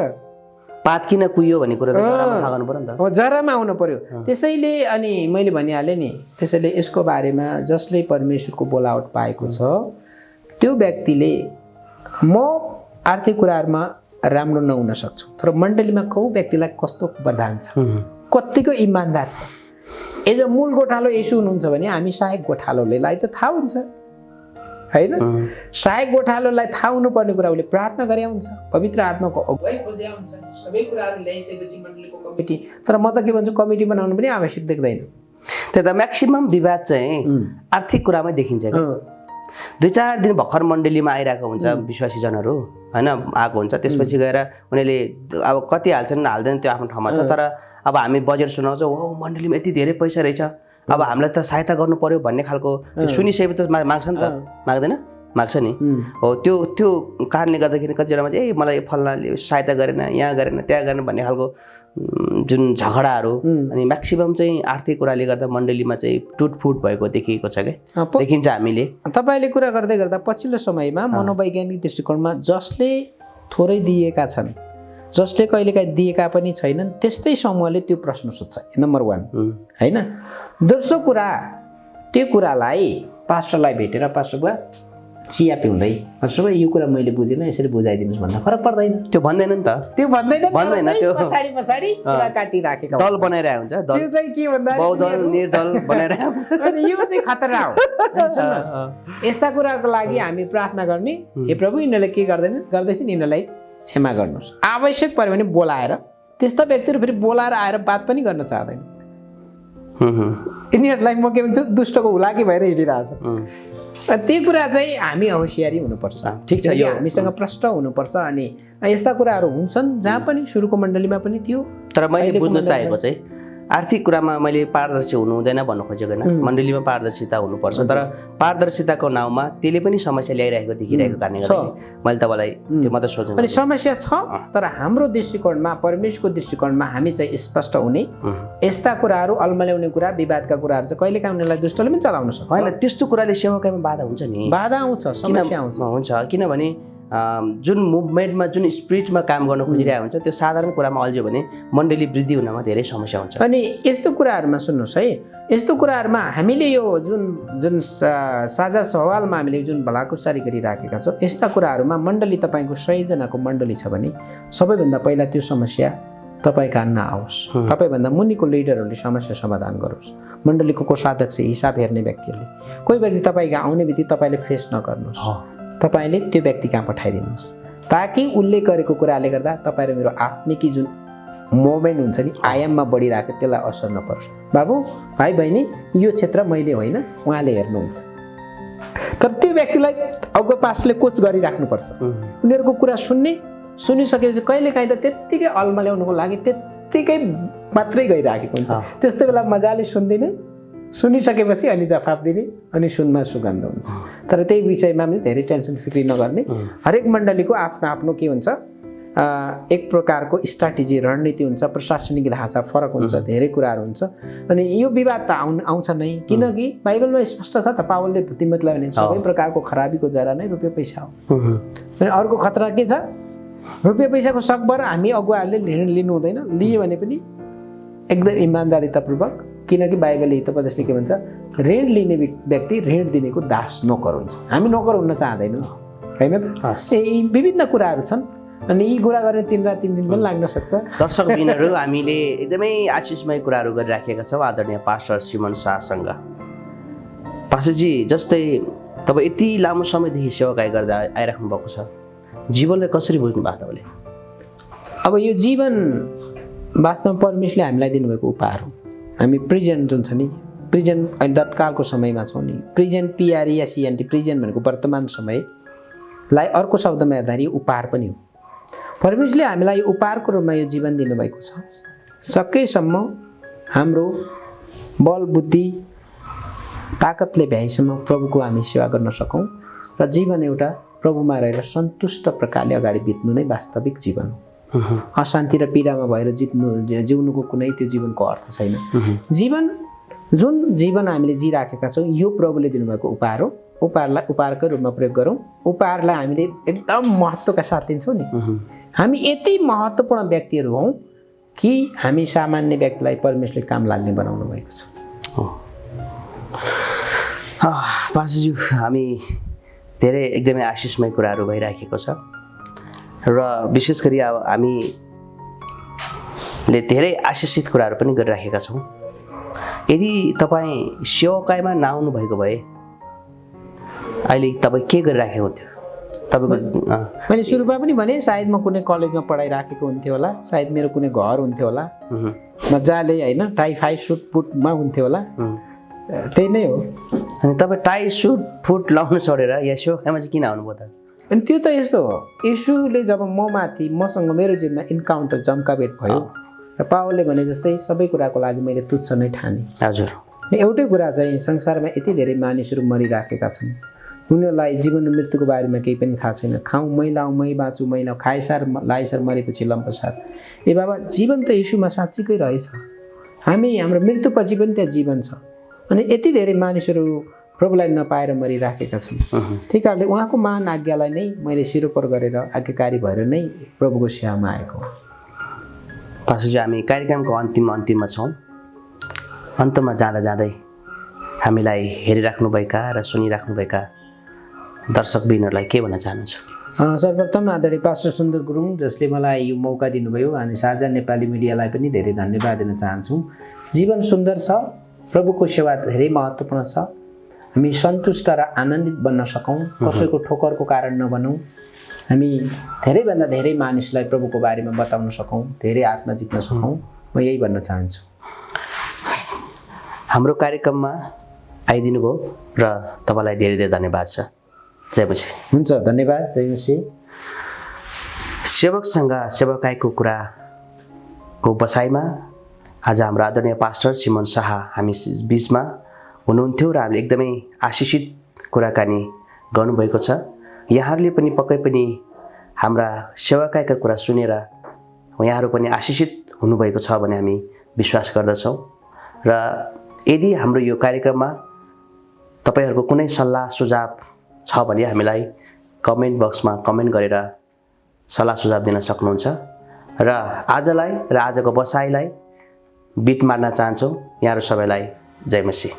पात किन कुहियो भन्ने कुरा त जरामा थाहा गर्नु पर्यो नि त। जरामा आउनु पर्यो। त्यसैले अनि मैले भनिहालेँ नि, त्यसैले यसको बारेमा जसले परमेश्वरको बोलावट पाएको छ त्यो व्यक्तिले म आर्थिक कुराहरूमा राम्रो नहुन सक्छौँ, तर मण्डलीमा को व्यक्तिलाई कस्तो वरदान छ, कतिको इमान्दार छ, एज अ मूल गोठालो यसो हुनुहुन्छ भने हामी सहायक गोठालोलाई त थाहा हुन्छ होइन। सहायक गोठालोलाई थाहा हुनुपर्ने कुरा उसले प्रार्थना गरे हुन्छ, पवित्र आत्माको अगुवाई खोजे हुन्छ, सबै कुराहरू ल्याइसकेपछि मण्डलीको कमिटी। तर म त के भन्छु, कमिटी बनाउनु पनि आवश्यक देख्दैन। त्यही त म्याक्सिमम विवाद चाहिँ आर्थिक कुरामै देखिन्छ कि 2-4 दिन भर्खर मण्डलीमा आइरहेको हुन्छ विश्वासीजनहरू होइन, आएको हुन्छ, त्यसपछि गएर उनीहरूले अब कति हाल्छन् हाल्दैन त्यो आफ्नो ठाउँमा छ, तर अब हामी बजेट सुनाउँछौँ, हो मण्डलीमा यति धेरै पैसा रहेछ, अब हामीलाई त सहायता गर्नु पर्यो भन्ने खालको त्यो सुनिसकेपछि त माग्छ नि त, माग्दैन, माग्छ नि। हो त्यो कारणले गर्दाखेरि कतिजनामा चाहिँ ए मलाई फल्नाले सहायता गरेन, यहाँ गरेन, त्यहाँ गरेन भन्ने खालको जुन झगडाहरू, अनि म्याक्सिमम चाहिँ आर्थिक कुराले गर्दा मण्डलीमा चाहिँ टुटफुट भएको देखिएको छ क्या, देखिन्छ हामीले। तपाईँले कुरा गर्दै गर्दा पछिल्लो समयमा मनोवैज्ञानिक दृष्टिकोणमा जसले थोरै दिएका छन्, जसले कहिलेकाहीँ दिएका पनि छैनन्, त्यस्तै समूहले त्यो प्रश्न सोध्छ, नम्बर 1 होइन। दोस्रो कुरा, त्यो कुरालाई पास्टरलाई भेटेर पास्टर बुवा चिया पिउँदै पास्टर बुवा यो कुरा मैले बुझेन यसरी बुझाइदिनुहोस् भन्दा फरक पर्दैन। त्यो भन्दैन नि त, त्यो भन्दैन, त्यो पछाडि कुरा काटिराखेको दल बनाइरहेको हुन्छ, त्यो चाहिँ के भन्दा बहुदल निर्दल बनाइरहेको हुन्छ, अनि यो चाहिँ खतरा हो। यस्ता कुराको लागि हामी प्रार्थना गर्ने, हे प्रभु यिनीहरूले के गर्दैछन् यिनीहरूलाई क्षमा गर्नुहोस्, आवश्यक पर्यो भने बोलाएर, त्यस्ता व्यक्तिहरू फेरि बोलाएर आएर बात पनि गर्न चाहँदैन, यिनीहरूलाई म के भन्छु दुष्टको हुलाकी भएर हिँडिरहेछ। त्यो कुरा चाहिँ हामी होसियारी हुनुपर्छ, ठिक छ, यो हामीसँग प्रश्न हुनुपर्छ। अनि यस्ता कुराहरू हुन्छन् जहाँ पनि सुरुको मण्डलीमा पनि थियो। तर मैले बुझ्न चाहेको चाहिँ आर्थिक कुरामा मैले पारदर्शी हुनु हुँदैन भन्नु खोजेको होइन, मण्डलीमा पारदर्शिता हुनुपर्छ, तर पारदर्शिताको नाउँमा त्यसले पनि समस्या ल्याइरहेको देखिरहेको कारणले गर्दा मैले तपाईँलाई त्यो मात्र सोच्नु। अनि समस्या छ, तर हाम्रो दृष्टिकोणमा, परमेश्वरको दृष्टिकोणमा हामी चाहिँ स्पष्ट हुने, यस्ता कुराहरू अल्मल्याउने कुरा, विवादका कुराहरू चाहिँ कहिलेकाहीँ उनीहरूलाई दुष्टले पनि चलाउन सक्छ। होइन, त्यस्तो कुराले सेवाकामा बाधा हुन्छ नि, बाधा आउँछ, समस्या हुन्छ, किनभने जुन मुभमेन्टमा जुन स्पिरिटमा काम गर्न खोजिरहेको हुन्छ त्यो साधारण कुरामा अल्झ्यो भने मण्डली वृद्धि हुनमा धेरै समस्या हुन्छ। अनि यस्तो कुराहरूमा सुन्नुहोस् है, यस्तो कुराहरूमा हामीले यो जुन साझा सवालमा हामीले जुन भलाकुसारी गरिराखेका छौँ, यस्ता कुराहरूमा मण्डली तपाईँको 100 जनाको मण्डली छ भने सबैभन्दा पहिला त्यो समस्या तपाईँ कहाँ नआओस्, तपाईँभन्दा मुनिको लिडरहरूले समस्या समाधान गरोस्, मण्डलीको कोषाध्यक्ष, हिसाब हेर्ने व्यक्तिहरूले। कोही व्यक्ति तपाईँको आउने बित्तिकै तपाईँले फेस नगर्नुहोस्, तपाईँले त्यो व्यक्ति कहाँ पठाइदिनुहोस्, ताकि उसले गरेको कुराले गर्दा तपाईँ र मेरो आत्मिकी जुन मोमेन्ट हुन्छ नि, आयाममा बढिरहेको त्यसलाई असर नपरोस्। बाबु भाइ बहिनी, यो क्षेत्र मैले होइन उहाँले हेर्नुहुन्छ, तर त्यो व्यक्तिलाई अगुवा पास्टरले कोच गरिराख्नुपर्छ। उनीहरूको कुरा सुनिसकेपछि कहिलेकाहीँ त त्यत्तिकै अल्मल्याउनुको लागि त्यत्तिकै मात्रै गइराखेको हुन्छ, त्यस्तो बेला मजाले सुनिसकेपछि अनि जवाफ दिने, अनि सुनमा सुगन्ध हुन्छ। तर त्यही विषयमा पनि धेरै टेन्सन फिक्री नगर्ने। हरेक मण्डलीको आफ्नो आफ्नो के हुन्छ, एक प्रकारको स्ट्राटेजी, रणनीति हुन्छ, प्रशासनिक ढाँचा फरक हुन्छ, धेरै कुराहरू हुन्छ। अनि यो विवाद त आउँछ नै, किनकि बाइबलमा स्पष्ट छ त, पावलले तिमोथीलाई भने सबै प्रकारको खराबीको जरा नै रुपियाँ पैसा हो। अनि अर्को खतरा के छ, रुपियाँ पैसाको सकभर हामी अगुवाहरूले ऋण लिनु हुँदैन, लिए भने पनि एकदम इमान्दारितापूर्वक, किनकि बाइबलले हितोपदेशले के भन्छ, ऋण लिने व्यक्ति ऋण दिनेको दास नोकर हुन्छ। हामी नोकर हुन चाहँदैनौँ होइन त। यी विभिन्न कुराहरू छन्, अनि यी कुरा गर्ने 3 रात 3 दिन पनि लाग्न सक्छ। दर्शकबिनहरू, हामीले एकदमै आशिषमय कुराहरू गरिराखेका छौँ आदरणीय पास्टर सिमन शाहसँग। पास्टरजी, जस्तै तपाईँ यति लामो समयदेखि सेवाकाई गर्दा आइराख्नु भएको छ, जीवनलाई कसरी बुझ्नु भएको तपाईँले? अब यो जीवन वास्तवमा परमेश्वरले हामीलाई दिनुभएको उपहार हो। हामी प्रिजन जुन छ नि, प्रिजन अहिले तत्कालको समयमा छौँ नि, प्रिजन PRESENT, प्रिजन भनेको वर्तमान समयलाई अर्को शब्दमा हेर्दाखेरि उपहार पनि हो। परमेश्वरले हामीलाई यो उपहारको रूपमा यो जीवन दिनुभएको छ। सकेसम्म हाम्रो बल बुद्धि ताकतले भ्याइसम्म प्रभुको हामी सेवा गर्न सकौँ, र जीवन एउटा प्रभुमा रहेर सन्तुष्ट प्रकारले अगाडि बित्नु नै वास्तविक जीवन हो। अशान्ति र पीडामा भएर जिउनुको कुनै त्यो जीवनको अर्थ छैन। जुन जीवन हामीले जिराखेका छौँ, यो प्रभुले दिनुभएको उपहार हो। उपहारलाई उपहारकै रूपमा प्रयोग गरौँ। उपहारलाई हामीले एकदम महत्त्वका साथ लिन्छौँ नि। हामी यति महत्त्वपूर्ण व्यक्तिहरू हौँ कि हामी सामान्य व्यक्तिलाई परमेश्वरले काम लाग्ने बनाउनु भएको छ। पास्टरज्यू, हामी धेरै एकदमै आशिषमय कुराहरू भइराखेको छ। र विशेष गरी अब हामीले धेरै आशिषित कुराहरू पनि गरिराखेका छौँ। यदि तपाईँ सेवाकाईमा नआउनु भएको भए अहिले तपाईँ के गरिराखेको हुन्थ्यो? तपाईँको मैले सुरुमा पनि भने सायद म कुनै कलेजमा पढाइराखेको हुन्थ्यो होला, सायद मेरो कुनै घर हुन्थ्यो होला, मजाले होइन टाई फाई सुट पुटमा हुन्थ्यो होला, त्यही नै हो। अनि तपाईँ टाई सुट फुट लाउनु छोडेर या सेवाकाईमा चाहिँ किन आउनुभयो त? अनि त्यो त यस्तो हो, यीशुले जब मसँग मेरो जीवनमा इन्काउन्टर जम्का भेट भयो र पावलले भने जस्तै सबै कुराको लागि मैले तुच्छ नै ठाने। हजुर। एउटै कुरा चाहिँ संसारमा यति धेरै मानिसहरू मरिराखेका छन्, उनीहरूलाई जीवन र मृत्युको बारेमा केही पनि थाहा छैन। खाउँ मै लाउँ मै बाँचु मै लाउँ, खाएसार लाइसार मरेपछि लम्पसार। ए बाबा, जीवन त यीशुमा साँच्चीकै रहेछ, हाम्रो मृत्युपछि पनि त्यहाँ जीवन छ। अनि यति धेरै मानिसहरू प्रभुलाई नपाएर मरिराखेका छन्। त्यही कारणले उहाँको महान आज्ञालाई नै मैले सिरोपर गरेर आज्ञाकारी भएर नै प्रभुको सेवामा आएको। पास्टरजी, हामी कार्यक्रमको अन्तिममा छौँ। अन्तमा जाँदा जाँदै हामीलाई हेरिराख्नुभएका र सुनिराख्नुभएका दर्शकबिनहरूलाई के भन्न चाहनुहुन्छ? सर्वप्रथम आदरणीय पास्टर सुन्दर गुरुङ, जसले मलाई यो मौका दिनुभयो, अनि साझा नेपाली मिडियालाई पनि धेरै धन्यवाद दिन चाहन्छु। जीवन सुन्दर छ, प्रभुको सेवा धेरै महत्त्वपूर्ण छ। हामी सन्तुष्ट र आनन्दित बन्न सकौँ, कसैको ठोकरको कारण नबनौँ। हामी धेरैभन्दा धेरै मानिसलाई प्रभुको बारेमा बताउन सकौँ, धेरै आत्मा जित्न सकौँ। म यही भन्न चाहन्छु। हाम्रो कार्यक्रममा आइदिनु भयो र तपाईँलाई धेरै धेरै धन्यवाद छ। जय मसी। हुन्छ, धन्यवाद। जय मसी। सेवकसँग सेवकाईको कुराको बसाइमा आज हाम्रो आदरणीय पास्टर सिमोन शाह हामी बिचमा हुनुहुन्थ्यो र हामीले एकदमै आशिषित कुराकानी गर्नुभएको छ। यहाँहरूले पनि पक्कै पनि हाम्रा सेवाकाईका कुरा सुनेर यहाँहरू पनि आशिषित हुनुभएको छ भन्ने हामी विश्वास गर्दछौँ। र यदि हाम्रो यो कार्यक्रममा तपाईँहरूको कुनै सल्लाह सुझाव छ भने हामीलाई कमेन्ट बक्समा कमेन्ट गरेर सल्लाह सुझाव दिन सक्नुहुन्छ। र आजको बसाइलाई बिट मार्न चाहन्छौँ। यहाँहरू सबैलाई जय मसी।